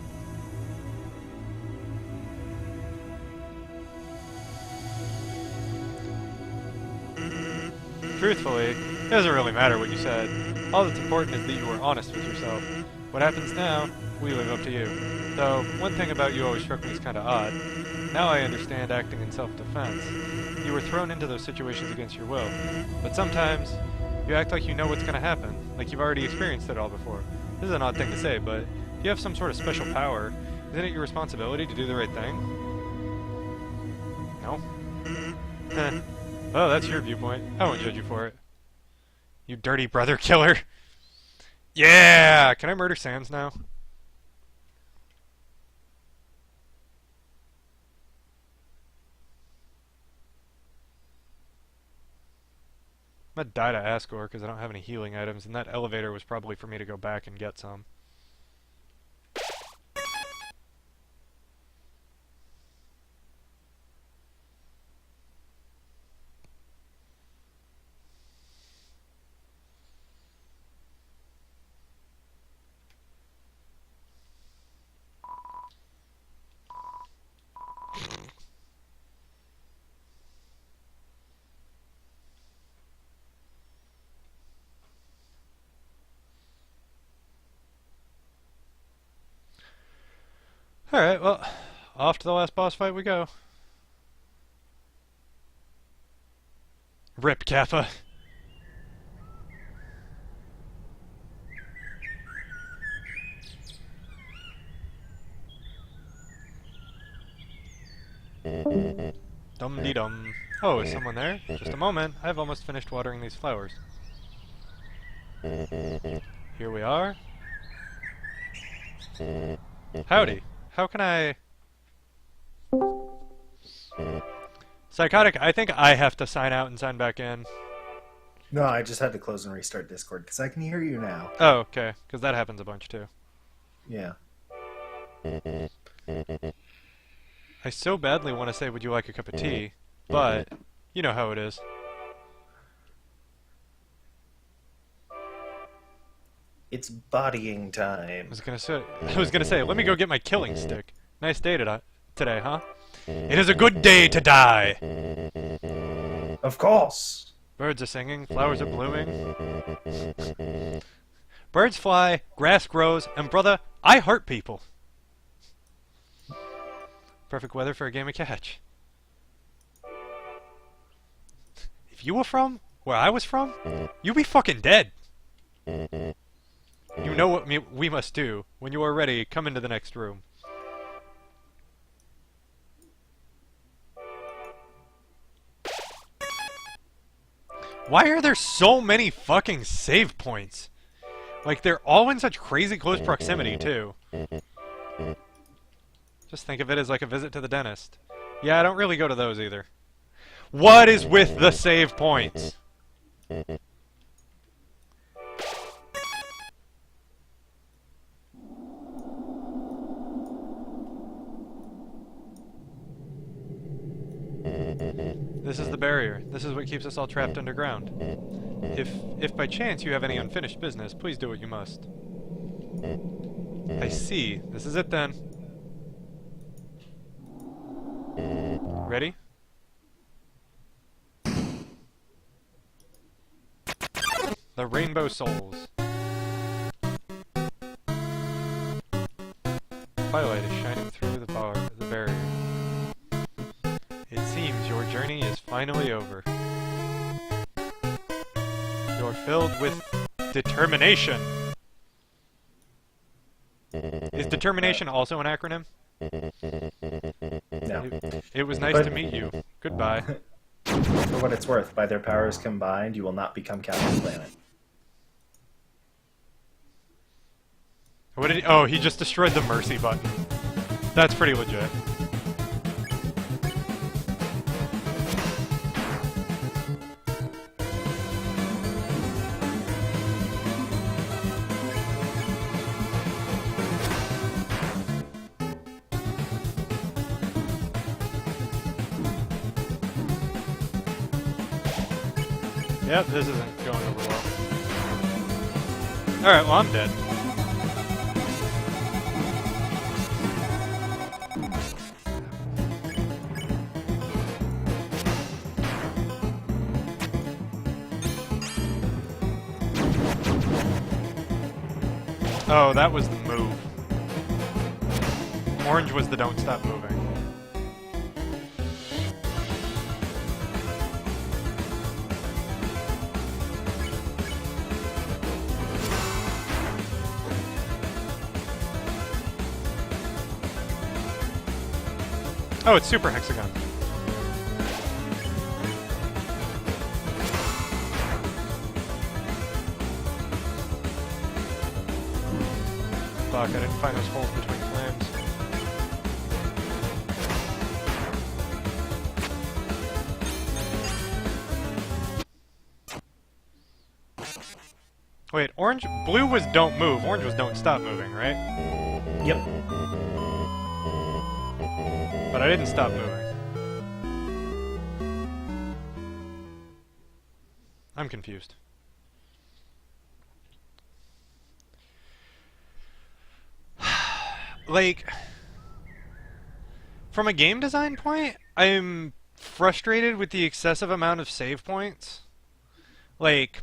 S1: Truthfully, it doesn't really matter what you said. All that's important is that you were honest with yourself. What happens now, we leave up to you. Though, one thing about you always struck me as kinda odd. Now I understand acting in self-defense. You were thrown into those situations against your will. But sometimes, You act like you know what's gonna happen, like you've already experienced it all before. This is an odd thing to say, but if you have some sort of special power, isn't it your responsibility to do the right thing? No? Heh. Oh, that's your viewpoint. I won't judge you for it. You dirty brother killer. Yeah! Can I murder Sans now? I'm gonna die to Asgore because I don't have any healing items, and that elevator was probably for me to go back and get some. Alright, well, off to the last boss fight we go. Rip Kappa. Dum-dee-dum. Oh, is someone there? Just a moment. I've almost finished watering these flowers. Here we are. Howdy. How can I... Psychotic, I think I have to sign out and sign back in.
S2: No, I just had to close and restart Discord because I can hear you now.
S1: Oh, okay. Because that happens a bunch too.
S2: Yeah.
S1: I so badly want to say, would you like a cup of tea? But, you know how it is.
S2: It's bodying time.
S1: I was gonna say, let me go get my killing stick. Nice day today, huh? It is a good day to die!
S2: Of course!
S1: Birds are singing, flowers are blooming. Birds fly, grass grows, and brother, I heart people! Perfect weather for a game of catch. If you were from where I was from, you'd be fucking dead! You know what we must do. When you are ready, come into the next room. Why are there so many fucking save points? Like, they're all in such crazy close proximity, too. Just think of it as like a visit to the dentist. Yeah, I don't really go to those either. What is with the save points? This is the barrier. This is what keeps us all trapped underground. If by chance you have any unfinished business, please do what you must. I see. This is it then. Ready? The Rainbow Souls. Twilight is shining through the barrier. It seems your journey is finally over. You're filled with determination. Is determination also an acronym?
S2: No.
S1: It was nice to meet you. Goodbye.
S2: For what it's worth, by their powers combined, you will not become Captain Planet.
S1: What did he... Oh, he just destroyed the mercy button. That's pretty legit. Yep, this isn't going over well. Alright, well, I'm dead. Oh, that was the move. Orange was the don't stop moving. Oh, it's Super Hexagon. Fuck, I didn't find those holes between flames. Wait, blue was don't move, orange was don't stop moving, right?
S2: Yep.
S1: But I didn't stop moving. I'm confused. Like, from a game design point, I'm frustrated with the excessive amount of save points. Like,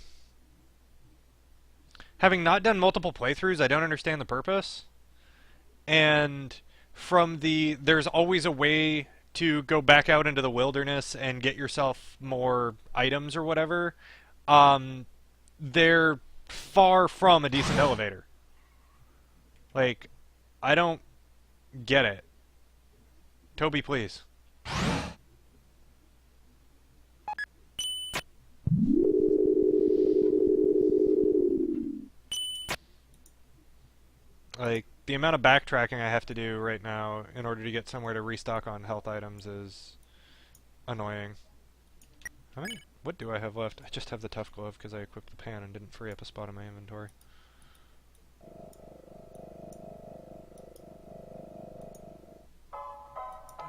S1: having not done multiple playthroughs, I don't understand the purpose. And from there's always a way to go back out into the wilderness and get yourself more items or whatever. They're far from a decent elevator. Like, I don't get it. Toby, please. Like, the amount of backtracking I have to do right now in order to get somewhere to restock on health items is annoying. What do I have left? I just have the Tough Glove because I equipped the pan and didn't free up a spot in my inventory.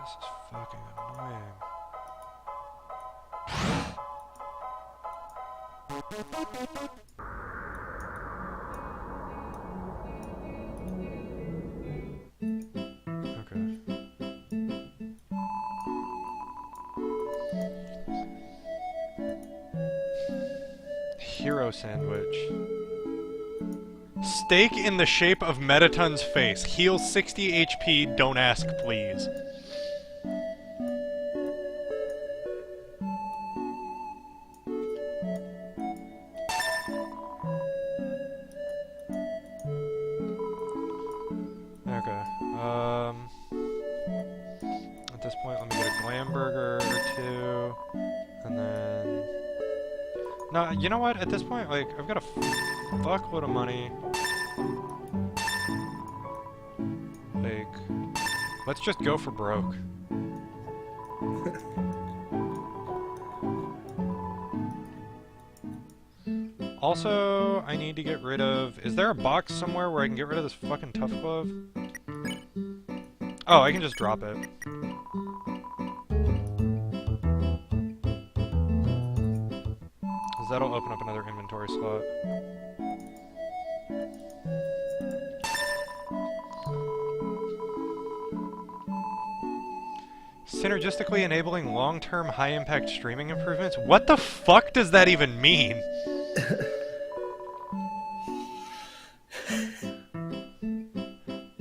S1: This is fucking annoying. Okay. Hero sandwich. Steak in the shape of Metaton's face. Heal 60 HP, don't ask please. Okay. At this point, let me get a glam burger or two, and then... No, you know what? At this point, like, I've got a fuckload of money. Like, let's just go for broke. Also, I need to get rid of... Is there a box somewhere where I can get rid of this fucking Tough Glove? Oh, I can just drop it. Because that'll open up another inventory slot. Synergistically enabling long-term high-impact streaming improvements? What the fuck does that even mean?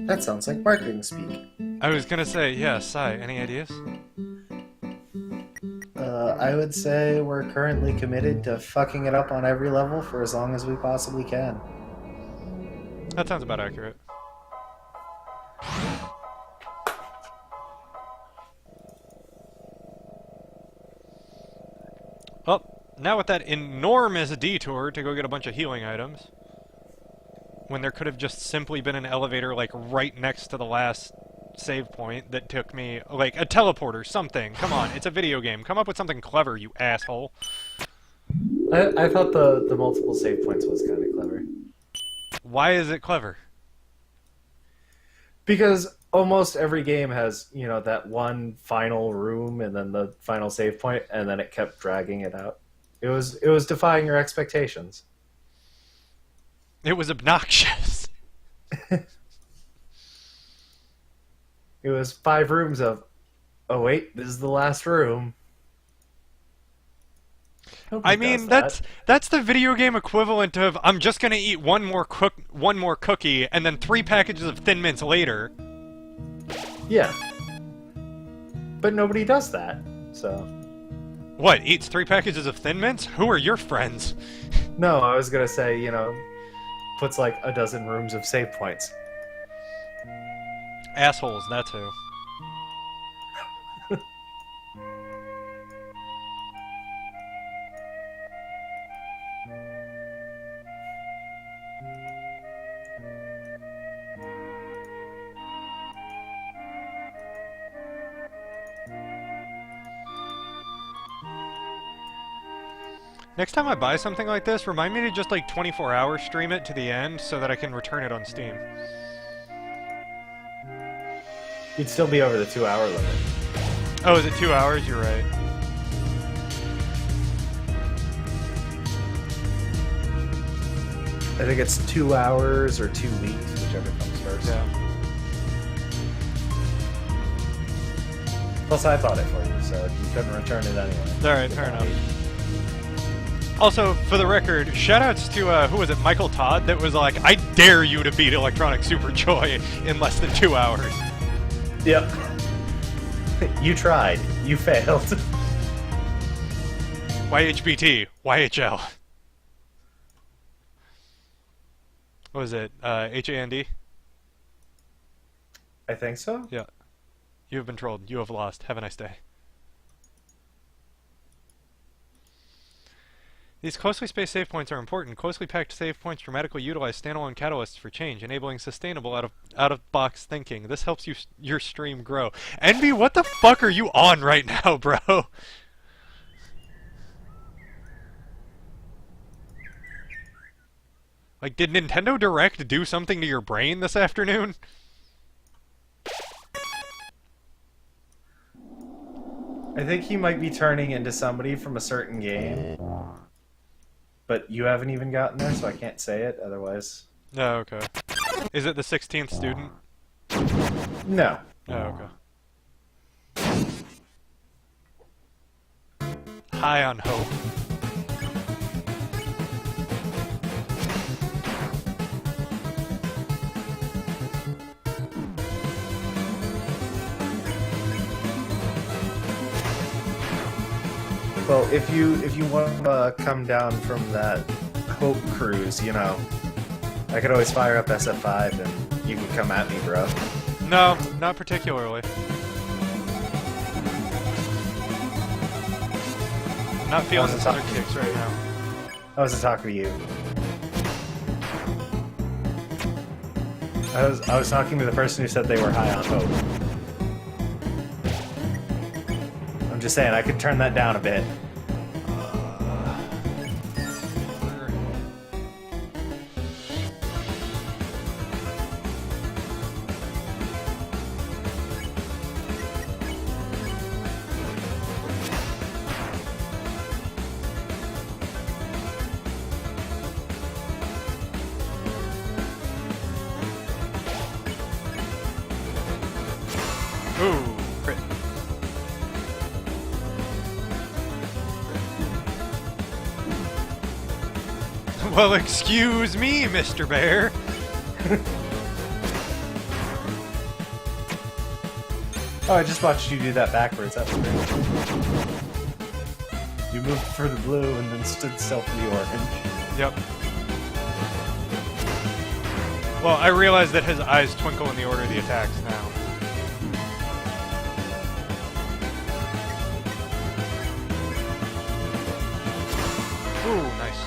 S2: That sounds like marketing speak.
S1: I was gonna say, yeah, Sai, any ideas?
S2: I would say we're currently committed to fucking it up on every level for as long as we possibly can.
S1: That sounds about accurate. Well, now with that enormous detour to go get a bunch of healing items, when there could have just simply been an elevator, like, right next to the last save point that took me, like, a teleporter, something. Come on, it's a video game. Come up with something clever, you asshole.
S2: I thought the multiple save points was kind of clever.
S1: Why is it clever?
S2: Because almost every game has, you know, that one final room and then the final save point, and then it kept dragging it out. It was defying your expectations.
S1: It was obnoxious.
S2: It was 5 rooms of, oh wait, this is the last room.
S1: I mean, that's the video game equivalent of I'm just gonna eat one more cookie and then 3 packages of Thin Mints later.
S2: Yeah. But nobody does that, so...
S1: What, eats 3 packages of Thin Mints? Who are your friends?
S2: No, I was gonna say, you know, puts like a dozen rooms of save points.
S1: Assholes, that's who. Next time I buy something like this, remind me to just like 24-hour stream it to the end so that I can return it on Steam.
S2: You'd still be over the 2-hour limit.
S1: Oh, is it 2 hours? You're right.
S2: I think it's 2 hours or 2 weeks, whichever comes first.
S1: Yeah.
S2: Plus, I bought it for you, so you couldn't return it anyway.
S1: Alright, fair enough. Also, for the record, shoutouts to, who was it, Michael Todd, that was like, I dare you to beat Electronic Super Joy in less than 2 hours.
S2: Yep. You tried. You failed.
S1: YHBT. YHL. What was it? HAND?
S2: I think so.
S1: Yeah. You have been trolled. You have lost. Have a nice day. These closely spaced save points are important. Closely packed save points dramatically utilize standalone catalysts for change, enabling sustainable out-of-box thinking. This helps your stream grow. Envy, what the fuck are you on right now, bro? Like, did Nintendo Direct do something to your brain this afternoon?
S2: I think he might be turning into somebody from a certain game. But you haven't even gotten there, so I can't say it, otherwise...
S1: Oh, okay. Is it the 16th student?
S2: No.
S1: Oh, okay. High on hope.
S2: Well, if you want to come down from that Hope cruise, you know, I could always fire up SF5 and you can come at me, bro.
S1: No, not particularly. I'm not feeling the other kicks right now.
S2: I wasn't talking to you. I was talking to the person who said they were high on hope. I'm just saying, I could turn that down a bit.
S1: Ooh, crit. Well, excuse me, Mr. Bear.
S2: Oh, I just watched you do that backwards. That was great. You moved for the blue and then stood still for the orange.
S1: Yep. Well, I realize that his eyes twinkle in the order of the attacks now. Ooh, nice.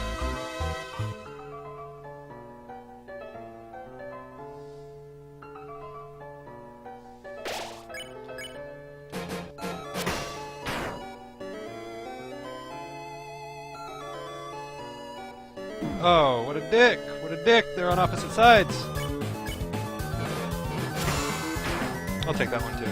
S1: Oh, what a dick! What a dick! They're on opposite sides! I'll take that one too.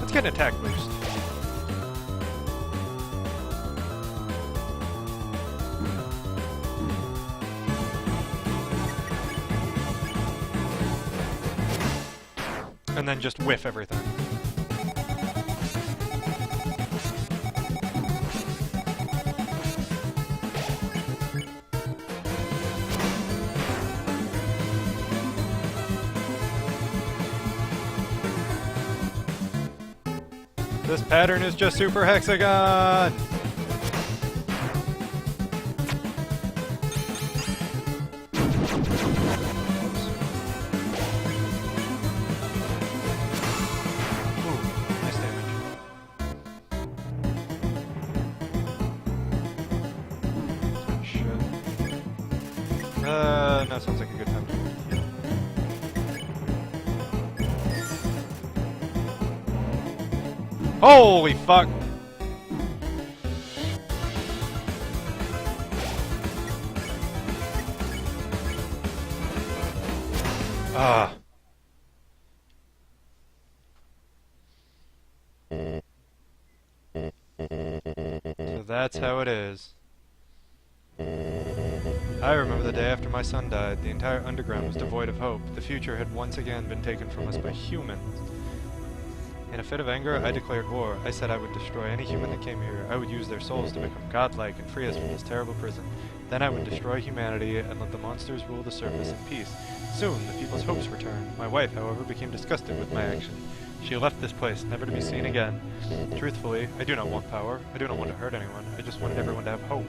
S1: Let's get an attack boost. And then just whiff everything. This pattern is just super hexagon! No, sounds like a good time to heal. Holy fuck! Ah. So that's how it is. I remember the day after my son died. The entire underground was devoid of hope. The future had once again been taken from us by humans. In a fit of anger, I declared war. I said I would destroy any human that came here. I would use their souls to become godlike and free us from this terrible prison. Then I would destroy humanity and let the monsters rule the surface in peace. Soon, the people's hopes returned. My wife, however, became disgusted with my action. She left this place, never to be seen again. Truthfully, I do not want power. I do not want to hurt anyone. I just wanted everyone to have hope.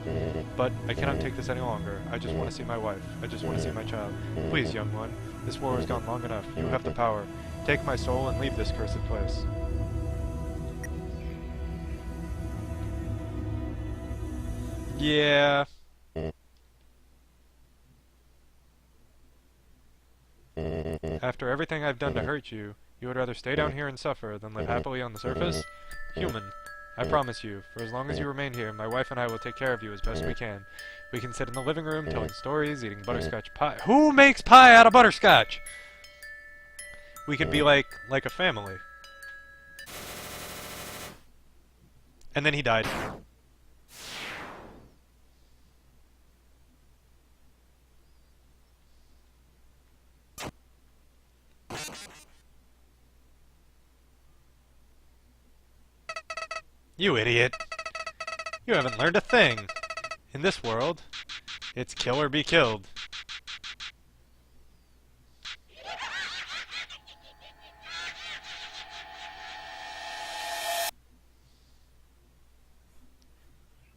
S1: But I cannot take this any longer. I just want to see my wife. I just want to see my child. Please, young one, this war has gone long enough. You have the power. Take my soul and leave this cursed place. Yeah. After everything I've done to hurt you, you would rather stay down here and suffer than live happily on the surface? Human, I promise you, for as long as you remain here, my wife and I will take care of you as best we can. We can sit in the living room telling stories, eating butterscotch pie. Who makes pie out of butterscotch? We could be like a family. And then he died. You idiot. You haven't learned a thing. In this world, it's kill or be killed.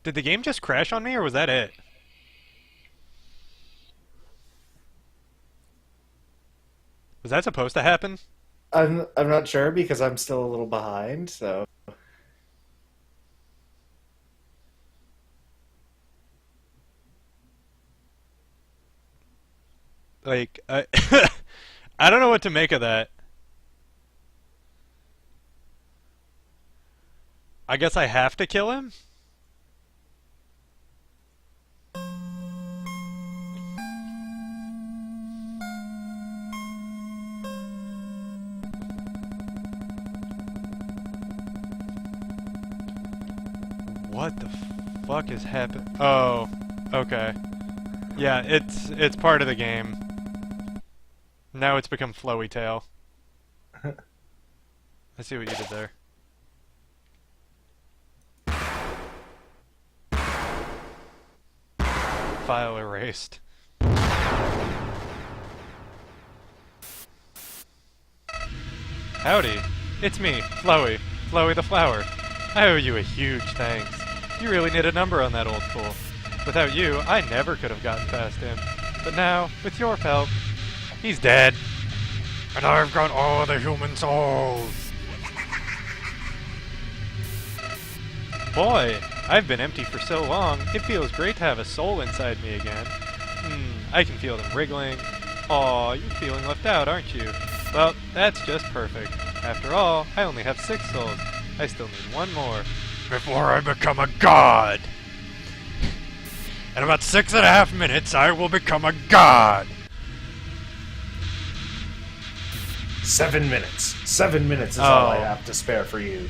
S1: Did the game just crash on me, or was that it? Was that supposed to happen?
S2: I'm not sure because I'm still a little behind, so
S1: Like, I I don't know what to make of that. I guess I have to kill him? What the fuck is happening? Oh, okay. Yeah, it's part of the game. Now it's become Flowy Tail. I see what you did there. File erased. Howdy, it's me, Flowy. Flowy the Flower. I owe you a huge thanks. You really did a number on that old fool. Without you, I never could have gotten past him. But now, with your help, he's dead. And I've got all the human souls. Boy, I've been empty for so long, it feels great to have a soul inside me again. I can feel them wriggling. Aw, you're feeling left out, aren't you? Well, that's just perfect. After all, I only have 6 souls. I still need 1 more. Before I become a god! In about 6.5 minutes, I will become a god!
S2: 7 minutes. 7 minutes is all I have to spare for you.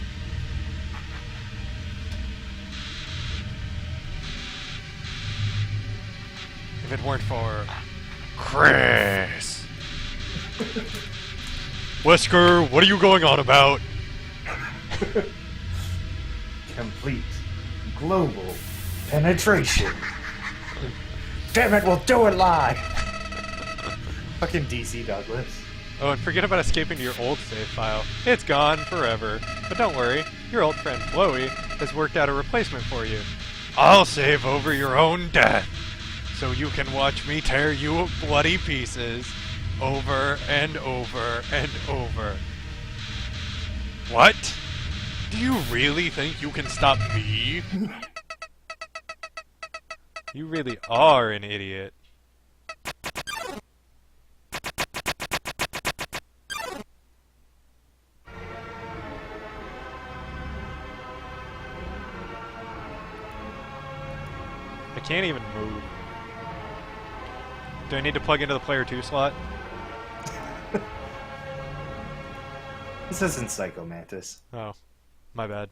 S1: If it weren't for Chris. Wesker, what are you going on about?
S2: Complete global penetration. Damn it, we'll do it live! Fucking DC Douglas.
S1: Oh, and forget about escaping to your old save file. It's gone forever. But don't worry, your old friend Chloe has worked out a replacement for you. I'll save over your own death, so you can watch me tear you bloody pieces over and over and over. What? Do you really think you can stop me? You really are an idiot. can't even move. Do I need to plug into the player 2 slot?
S2: This isn't Psycho Mantis.
S1: Oh, my bad.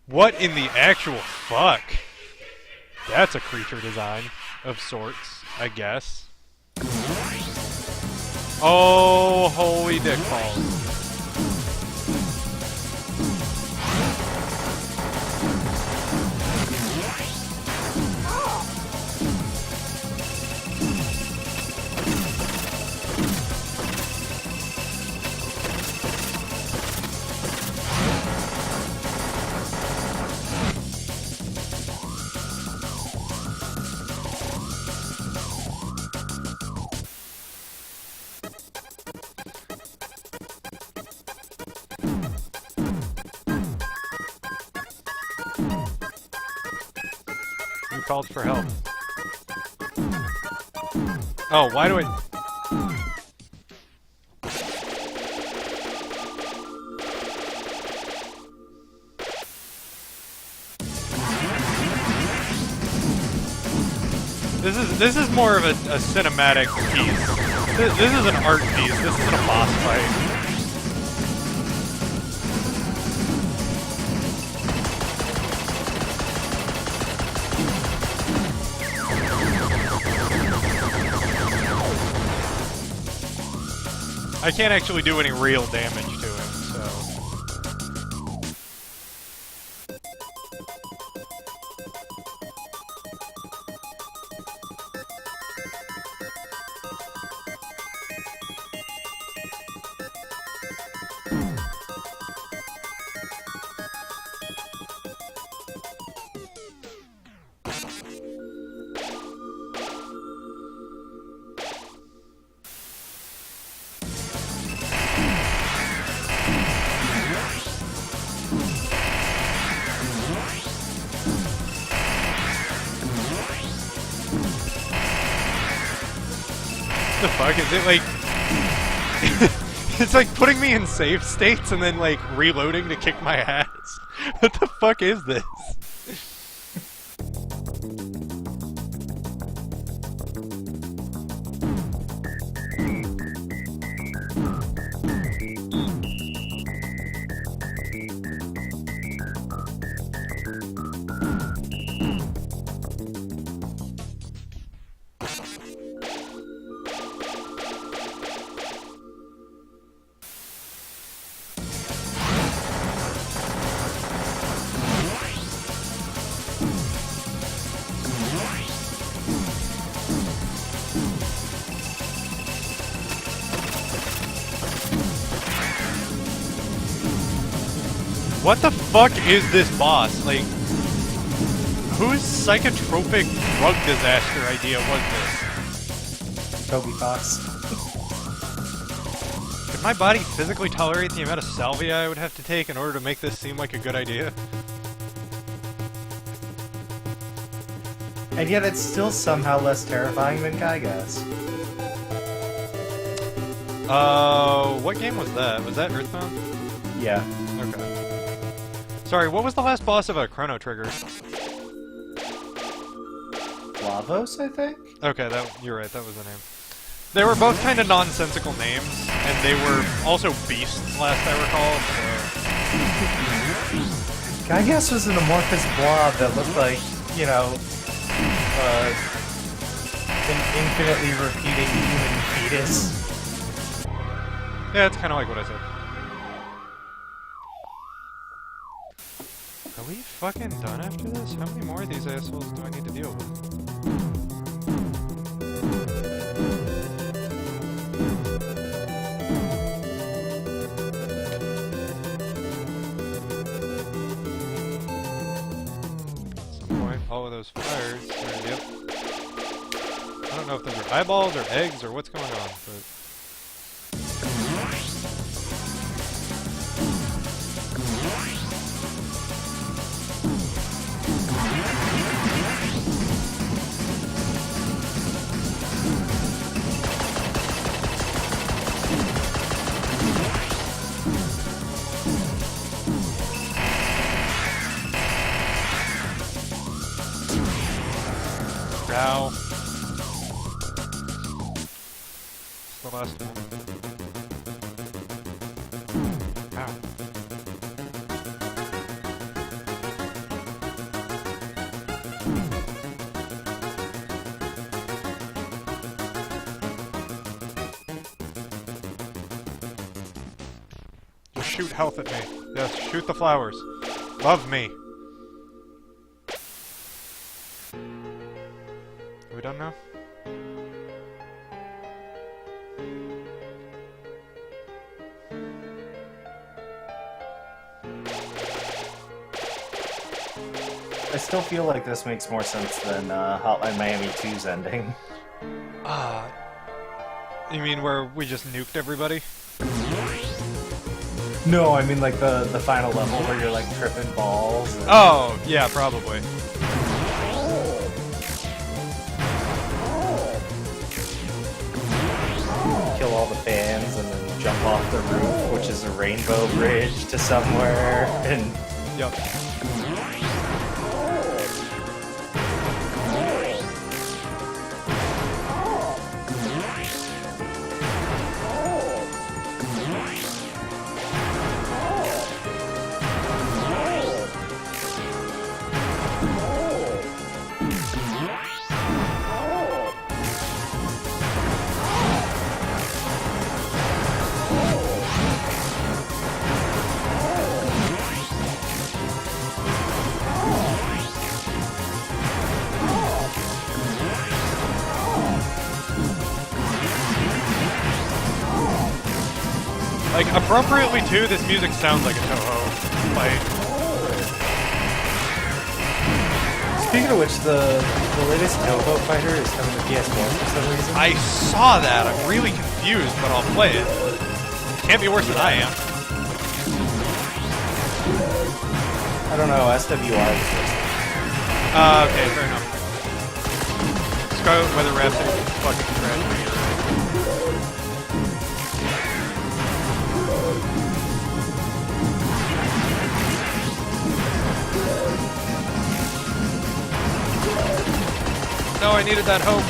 S1: What in the actual fuck? That's a creature design of sorts, I guess. Oh, holy dick balls. You called for help. Oh, why do I... This is more of a cinematic piece. This is an art piece. This isn't a boss fight. I can't actually do any real damage to him, so... the fuck is it like? It's like putting me in save states and then like reloading to kick my ass. What the fuck is this? What the fuck is this boss? Like, whose psychotropic drug disaster idea was this?
S2: Toby Fox.
S1: Could my body physically tolerate the amount of salvia I would have to take in order to make this seem like a good idea?
S2: And yet it's still somehow less terrifying than Gygas.
S1: What game was that? Was that Earthbound?
S2: Yeah.
S1: Okay. Sorry, what was the last boss of a Chrono Trigger?
S2: Lavos, I think?
S1: Okay, you're right, that was the name. They were both kind of nonsensical names, and they were also beasts, last I recall, so...
S2: Gygas was an amorphous blob that looked like, you know, an infinitely repeating human fetus.
S1: Yeah, it's kind of like what I said. Are we fucking done after this? How many more of these assholes do I need to deal with? At some point, all of those fires... Yep. I don't know if those are eyeballs or eggs or what's going on, but... the last one. Ow. Just shoot health at me. Yes, shoot the flowers. Love me. Are we done now?
S2: I still feel like this makes more sense than Hotline Miami 2's ending.
S1: You mean where we just nuked everybody?
S2: No, I mean like the final level where you're like tripping balls. And...
S1: Oh, yeah, probably.
S2: Kill all the fans and then jump off the roof, which is a rainbow bridge to somewhere, and...
S1: Yep. Like, appropriately too, this music sounds like a Toho fight.
S2: Speaking of which, the latest Toho fighter is coming to PS4 for some reason.
S1: I saw that. I'm really confused, but I'll play it. Can't be worse than I am.
S2: I don't know, SWI is
S1: Okay, fair enough. Scarlet Weather Rhapsody is fucking trash. No, I needed that hope.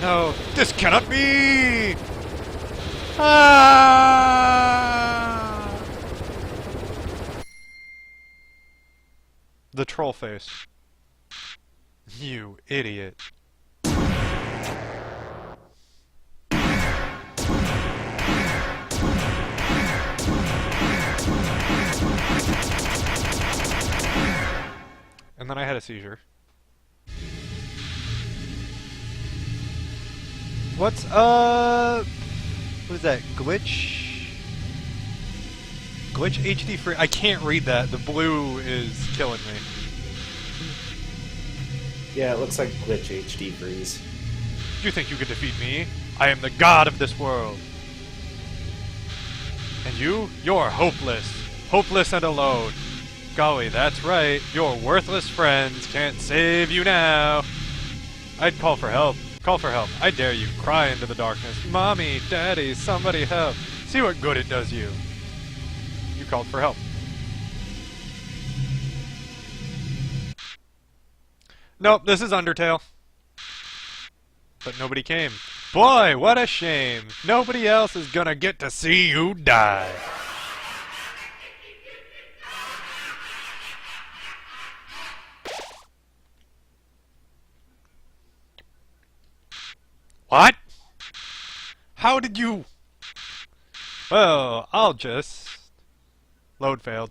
S1: No, this cannot be! Ah! The troll face. You idiot. And then I had a seizure. What's, what is that? Glitch? Glitch HD free? I can't read that. The blue is killing me.
S2: Yeah, it looks like Glitch HD freeze.
S1: You think you can defeat me? I am the god of this world. And you're hopeless. Hopeless and alone. Golly, that's right. Your worthless friends can't save you now. I'd call for help. Call for help. I dare you. Cry into the darkness. Mommy, Daddy, somebody help. See what good it does you. You called for help. Nope, this is Undertale. But nobody came. Boy, what a shame. Nobody else is gonna get to see you die. What? How did you... Well, I'll just... Load failed.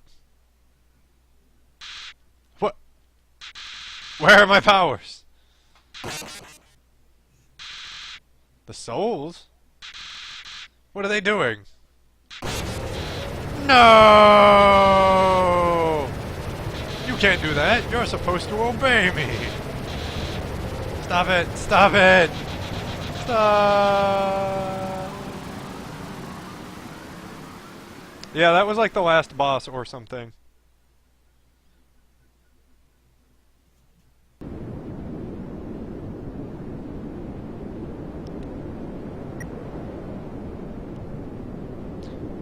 S1: What? Where are my powers? The souls? What are they doing? No! You can't do that. You're supposed to obey me. Stop it. Stop it. Yeah, that was like the last boss or something.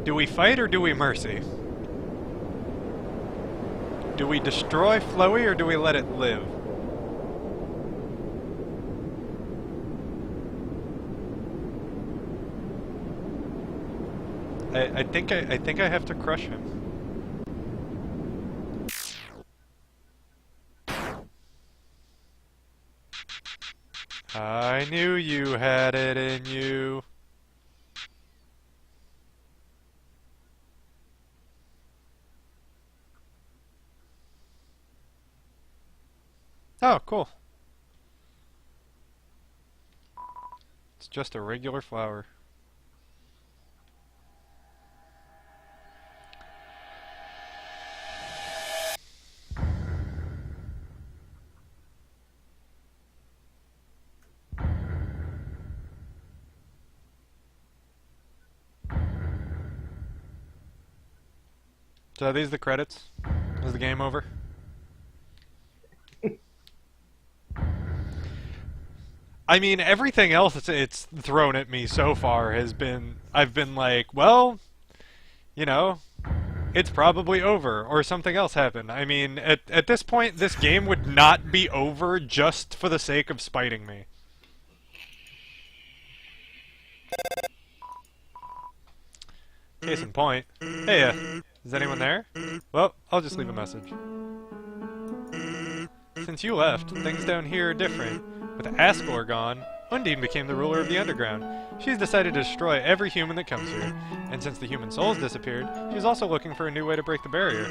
S1: Do we fight or do we mercy? Do we destroy Flowey or do we let it live? I think I have to crush him. I knew you had it in you. Oh, cool. It's just a regular flower. So are these the credits? Is the game over? I mean, everything else it's thrown at me so far has been... I've been like, well, you know, it's probably over, or something else happened. I mean, at this point, this game would not be over just for the sake of spiting me. Case in point. Hey, is anyone there? Well, I'll just leave a message. Since you left, things down here are different. With Asgore gone, Undine became the ruler of the underground. She's decided to destroy every human that comes here. And since the human souls disappeared, she's also looking for a new way to break the barrier.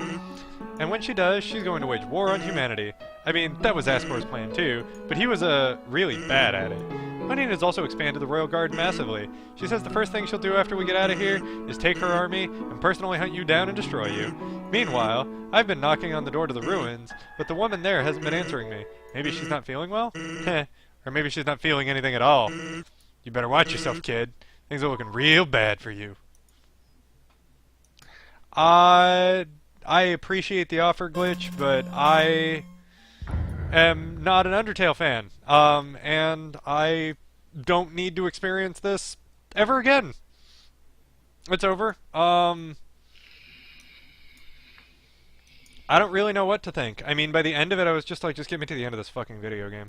S1: And when she does, she's going to wage war on humanity. I mean, that was Asgore's plan too, but he was really bad at it. Undine has also expanded the Royal Guard massively. She says the first thing she'll do after we get out of here is take her army and personally hunt you down and destroy you. Meanwhile, I've been knocking on the door to the ruins, but the woman there hasn't been answering me. Maybe she's not feeling well? Heh. Or maybe she's not feeling anything at all. You better watch yourself, kid. Things are looking real bad for you. I appreciate the offer, Glitch, but I am not an Undertale fan. And I don't need to experience this ever again. It's over. I don't really know what to think. I mean, by the end of it, I was just like, just get me to the end of this fucking video game.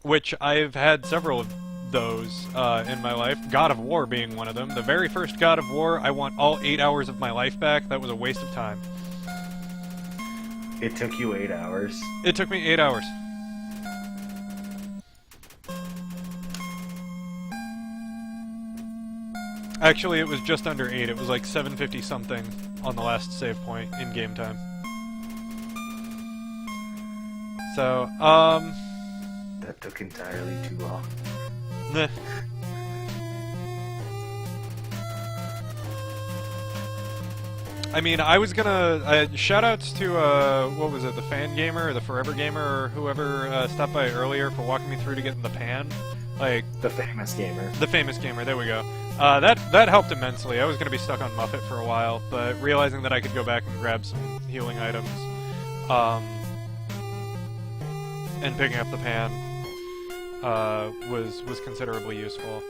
S1: Which I've had several of those in my life. God of War being one of them. The very first God of War, I want all 8 hours of my life back. That was a waste of time.
S2: It took you 8 hours?
S1: It took me 8 hours. Actually, it was just under 8. It was like 750 something on the last save point in game time. So,
S2: That took entirely too long.
S1: Meh. I mean, I was gonna... shoutouts to, what was it, the Fan Gamer, or the Forever Gamer, or whoever stopped by earlier for walking me through to get in the pan. Like...
S2: The Famous Gamer.
S1: The Famous Gamer, there we go. That helped immensely. I was gonna be stuck on Muffet for a while, but realizing that I could go back and grab some healing items, and picking up the pan, was considerably useful.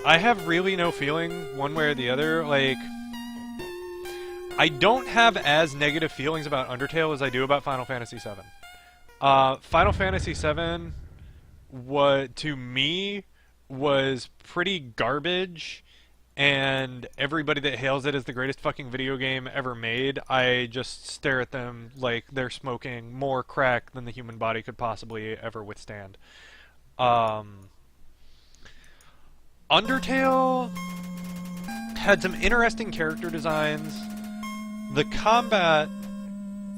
S1: I have really no feeling one way or the other. Like, I don't have as negative feelings about Undertale as I do about Final Fantasy VII. Final Fantasy VII, to me, was pretty garbage, and everybody that hails it as the greatest fucking video game ever made, I just stare at them like they're smoking more crack than the human body could possibly ever withstand. Undertale had some interesting character designs. The combat,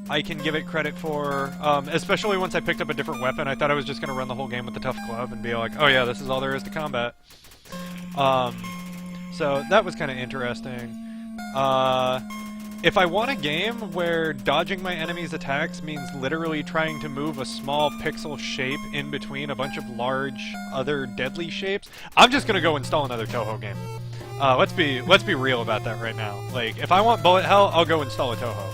S1: I can give it credit for, especially once I picked up a different weapon. I thought I was just going to run the whole game with the tough club and be like, oh yeah, this is all there is to combat. So that was kind of interesting. If I want a game where dodging my enemy's attacks means literally trying to move a small pixel shape in between a bunch of large other deadly shapes, I'm just gonna go install another Toho game. Let's be real about that right now. Like, if I want bullet hell, I'll go install a Toho.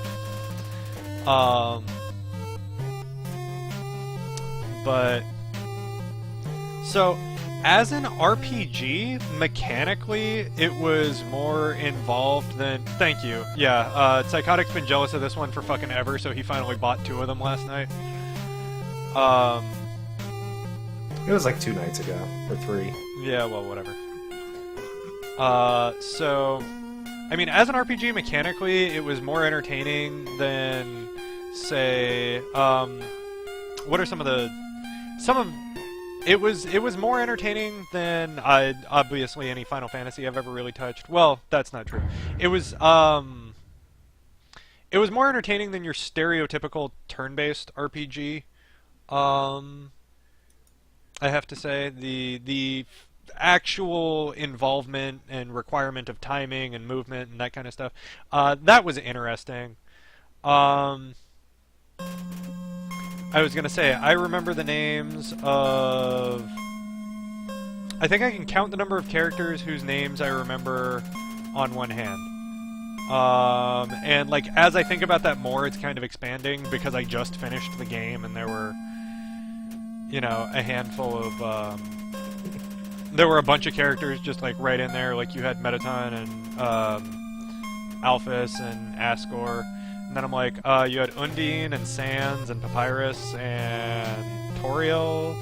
S1: But so As an RPG, mechanically, it was more involved than... Thank you. Yeah, Psychotic's been jealous of this one for fucking ever, so he finally bought 2 of them last night.
S2: It was like 2 nights ago, or 3.
S1: Yeah, well, whatever. So... I mean, as an RPG, mechanically, it was more entertaining than, say, what are some of the... It was more entertaining than, obviously, any Final Fantasy I've ever really touched. Well, that's not true. It was more entertaining than your stereotypical turn-based RPG. I have to say, the actual involvement and requirement of timing and movement and that kind of stuff, that was interesting. I was gonna say, I remember the names of... I think I can count the number of characters whose names I remember on one hand. And, like, as I think about that more, it's kind of expanding, because I just finished the game, and there were, you know, a handful of, there were a bunch of characters just, like, right in there. Like, you had Metaton and, Alphys and Asgore. And then I'm like, you had Undine and Sans and Papyrus and Toriel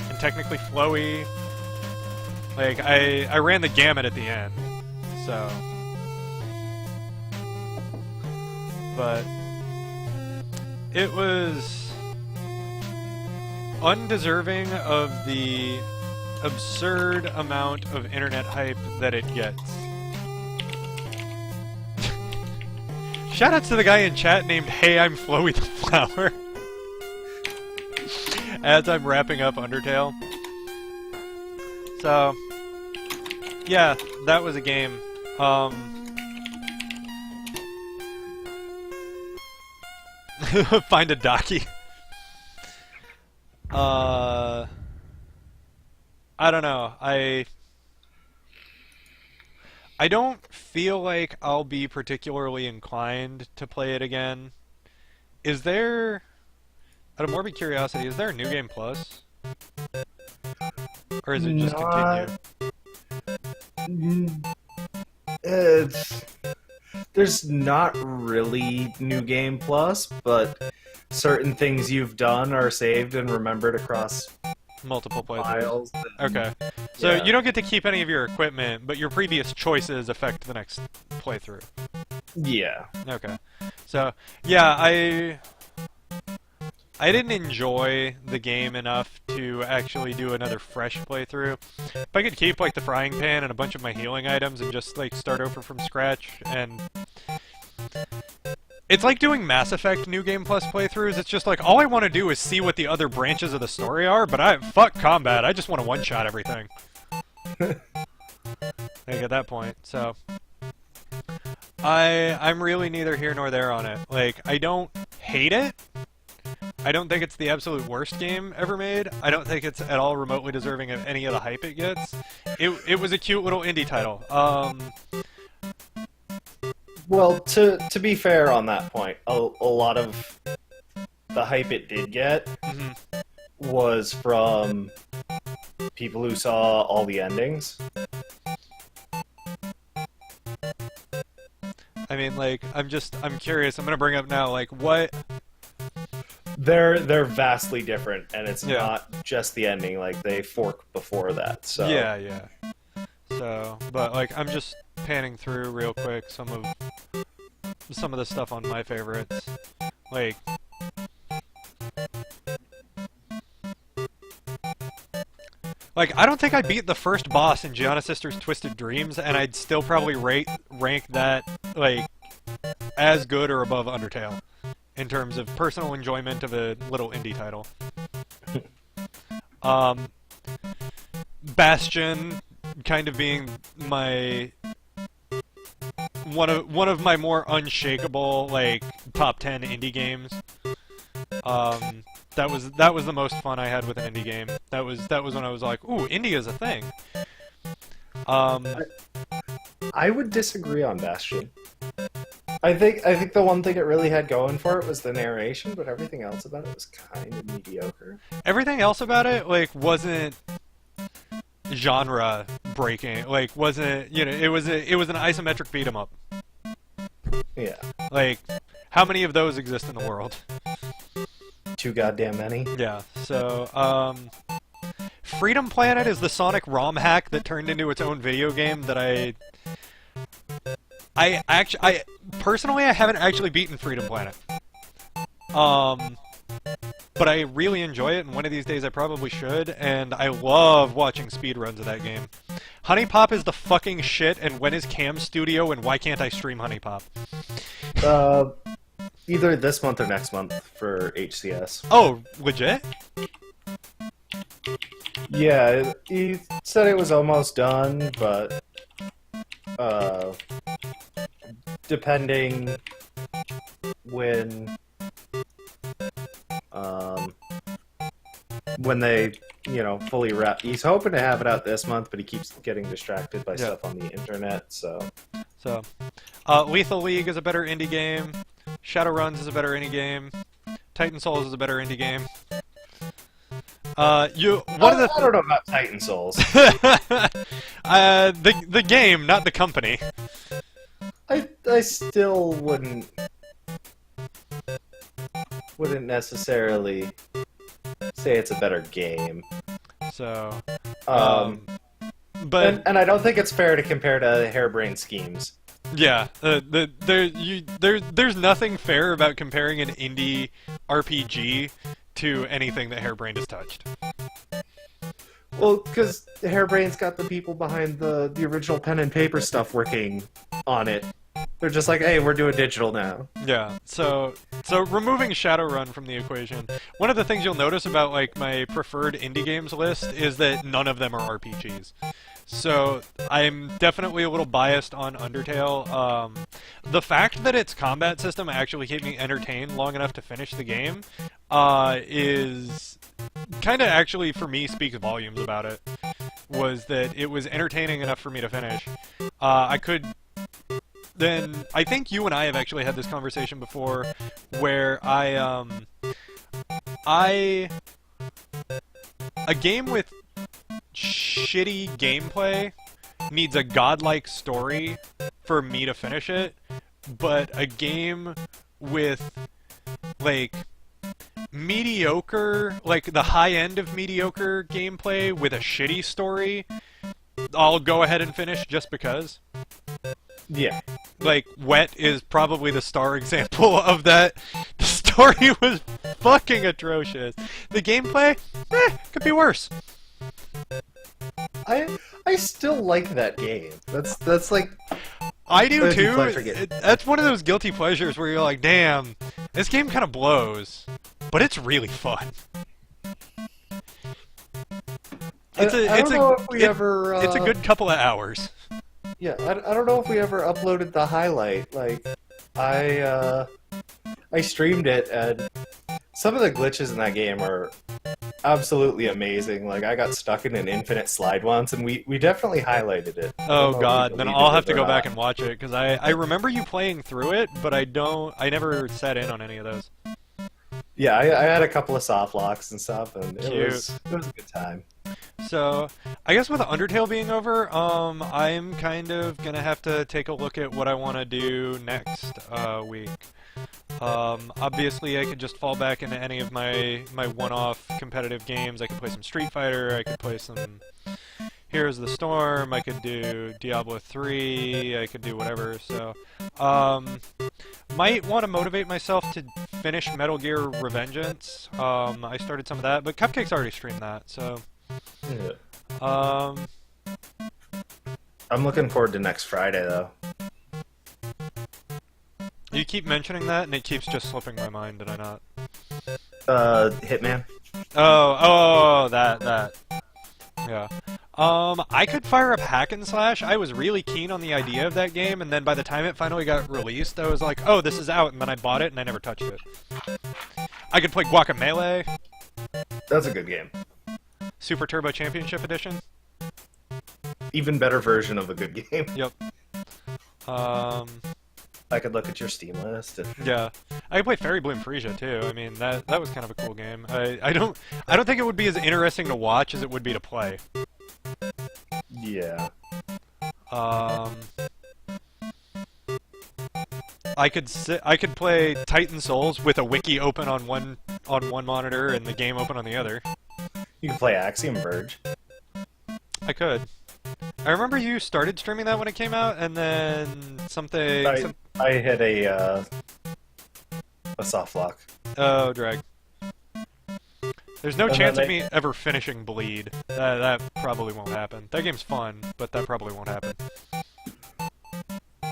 S1: and technically Flowey. Like, I ran the gamut at the end. So... But... It was... undeserving of the absurd amount of internet hype that it gets. Shoutouts to the guy in chat named Hey, I'm Flowey the Flower. As I'm wrapping up Undertale. So, yeah, that was a game. Find a Daki. I don't know. I don't feel like I'll be particularly inclined to play it again. Is there... Out of morbid curiosity, is there a New Game Plus? Or is it just continued?
S2: There's not really New Game Plus, but certain things you've done are saved and remembered across
S1: Multiple playthroughs.
S2: files.
S1: Okay. So
S2: Yeah.
S1: you don't get to keep any of your equipment, but your previous choices affect the next playthrough.
S2: Yeah.
S1: Okay. So, yeah, I didn't enjoy the game enough to actually do another fresh playthrough. If I could keep, like, the frying pan and a bunch of my healing items and just, like, start over from scratch, and... It's like doing Mass Effect New Game Plus playthroughs. It's just like, all I want to do is see what the other branches of the story are, but fuck combat. I just want to one-shot everything. Like, at that point, so... I'm really neither here nor there on it. Like, I don't hate it. I don't think it's the absolute worst game ever made. I don't think it's at all remotely deserving of any of the hype it gets. It was a cute little indie title.
S2: Well, to be fair on that point, a lot of the hype it did get was from people who saw all the endings.
S1: I mean, like, I'm curious. I'm gonna bring up now, like, what...
S2: They're vastly different, and it's not just the ending. Like, they fork before that. So
S1: Yeah. So, but, like, I'm just panning through real quick some of the stuff on my favorites. Like... Like, I don't think I beat the first boss in Gianna Sisters Twisted Dreams, and I'd still probably rank that, like, as good or above Undertale, in terms of personal enjoyment of a little indie title. Bastion kind of being my... one of my more unshakable, like, top 10 indie games. That was the most fun I had with an indie game. That was when I was like, ooh, indie is a thing.
S2: I would disagree on Bastion. I think the one thing it really had going for it was the narration, but everything else about it was kind of mediocre.
S1: Everything else about it, like, wasn't... genre breaking. Like, wasn't, you know, it was an isometric beat 'em up.
S2: Yeah.
S1: Like, how many of those exist in the world?
S2: Too goddamn many.
S1: Yeah. So, Freedom Planet is the Sonic ROM hack that turned into its own video game that I personally I haven't actually beaten Freedom Planet. But I really enjoy it, and one of these days I probably should, and I love watching speedruns of that game. Honey Pop is the fucking shit, and when is Cam Studio, and why can't I stream Honey Pop?
S2: Either this month or next month for HCS.
S1: Oh, legit?
S2: Yeah, he said it was almost done, but depending when they, you know, fully wrap. He's hoping to have it out this month, but he keeps getting distracted by stuff on the internet, so...
S1: Lethal League is a better indie game. Shadowruns is a better indie game. Titan Souls is a better indie game.
S2: I don't know about Titan Souls.
S1: The game, not the company.
S2: I still wouldn't necessarily say it's a better game.
S1: So,
S2: but and I don't think it's fair to compare to Harebrained Schemes.
S1: Yeah, there's nothing fair about comparing an indie RPG to anything that Harebrained has touched.
S2: Well, because Harebrained's got the people behind the original pen and paper stuff working on it. They're just like, hey, we're doing digital now.
S1: Yeah, so removing Shadowrun from the equation, one of the things you'll notice about like my preferred indie games list is that none of them are RPGs. So I'm definitely a little biased on Undertale. The fact that its combat system actually kept me entertained long enough to finish the game is kind of actually, for me, speaks volumes about it. Was that it was entertaining enough for me to finish. I think you and I have actually had this conversation before, where a game with shitty gameplay needs a godlike story for me to finish it, but a game with like mediocre, like the high end of mediocre gameplay with a shitty story, I'll go ahead and finish just because.
S2: Yeah.
S1: Like, Wet is probably the star example of that. The story was fucking atrocious. The gameplay, could be worse.
S2: I still like that game. That's like...
S1: I do too. That's one of those guilty pleasures where you're like, damn, this game kind of blows, but it's really fun. It's a good couple of hours.
S2: Yeah, I don't know if we ever uploaded the highlight. Like, I streamed it, and some of the glitches in that game are absolutely amazing. Like, I got stuck in an infinite slide once, and we definitely highlighted it.
S1: Oh god, then I'll have to go back and watch it, because I remember you playing through it, but I never sat in on any of those.
S2: Yeah, I had a couple of soft locks and stuff, and it was a good time.
S1: So, I guess with Undertale being over, I'm kind of gonna have to take a look at what I want to do next week. Obviously, I could just fall back into any of my one-off competitive games. I could play some Street Fighter, I could play some Heroes of the Storm, I could do Diablo 3, I could do whatever, so... might want to motivate myself to finish Metal Gear Revengeance. I started some of that, but Cupcake's already streamed that, so...
S2: Yeah. I'm looking forward to next Friday, though.
S1: You keep mentioning that, and it keeps just slipping my mind, did I not?
S2: Hitman.
S1: Oh, that. Yeah. I could fire up Hack and Slash. I was really keen on the idea of that game, and then by the time it finally got released, I was like, oh, this is out, and then I bought it, and I never touched it. I could play Guacamelee.
S2: That's a good game.
S1: Super Turbo Championship Edition.
S2: Even better version of a good game.
S1: Yep.
S2: I could look at your Steam list.
S1: Yeah, I could play Fairy Bloom Frisia too. I mean, that was kind of a cool game. I don't think it would be as interesting to watch as it would be to play.
S2: Yeah.
S1: I could play Titan Souls with a wiki open on one monitor and the game open on the other.
S2: You can play Axiom Verge.
S1: I could. I remember you started streaming that when it came out, and then something.
S2: I hit a soft lock.
S1: Oh, drag. There's no
S2: And
S1: chance
S2: then
S1: of me ever finishing Bleed. That probably won't happen. That game's fun, but that probably won't happen.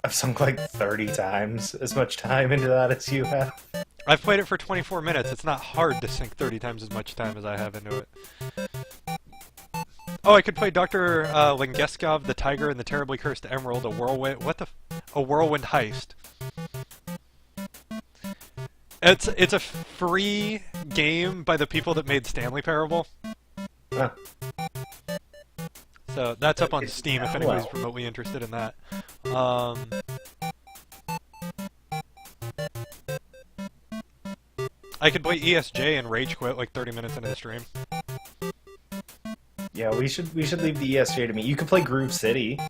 S2: I've sunk like 30 times as much time into that as you have.
S1: I've played it for 24 minutes. It's not hard to sink 30 times as much time as I have into it. Oh, I could play Dr. Lingeskov, the Tiger, and the Terribly Cursed Emerald, a whirlwind... A whirlwind heist. It's a free game by the people that made Stanley Parable.
S2: Huh.
S1: So that's up on Steam if anybody's
S2: Well.
S1: remotely interested in that. I could play ESJ and rage quit like 30 minutes into the stream.
S2: Yeah, we should leave the ESJ to me. You could play Groove City.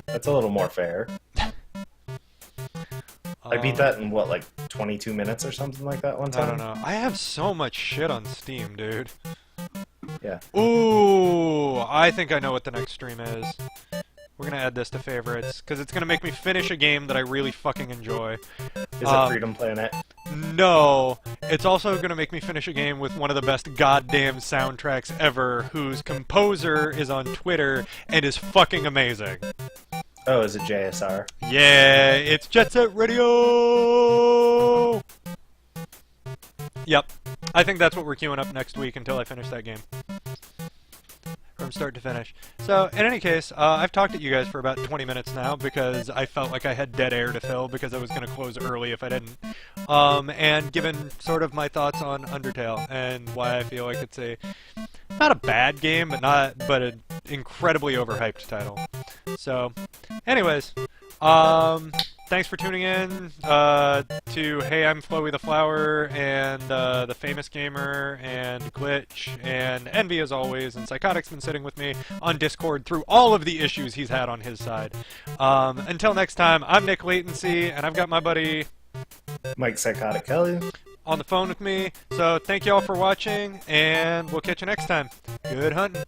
S2: That's a little more fair. I beat that in what, like 22 minutes or something like that one time?
S1: I don't know. I have so much shit on Steam, dude.
S2: Yeah.
S1: Ooh, I think I know what the next stream is. We're gonna add this to favorites, because it's gonna make me finish a game that I really fucking enjoy.
S2: Is it Freedom Planet?
S1: No, it's also gonna make me finish a game with one of the best goddamn soundtracks ever, whose composer is on Twitter and is fucking amazing.
S2: Oh, is it JSR?
S1: Yeah, it's Jet Set Radio! Yep. I think that's what we're queuing up next week until I finish that game. From start to finish. So, in any case, I've talked at you guys for about 20 minutes now because I felt like I had dead air to fill because I was going to close early if I didn't. And given sort of my thoughts on Undertale and why I feel like it's not a bad game, but an incredibly overhyped title. So, anyways, thanks for tuning in to Hey, I'm Flowy the Flower, and the Famous Gamer, and Glitch, and Envy as always, and Psychotic's been sitting with me on Discord through all of the issues he's had on his side. Until next time, I'm Nick Latency, and I've got my buddy
S2: Mike Psychotic Kelly
S1: on the phone with me. So thank you all for watching, and we'll catch you next time. Good hunting.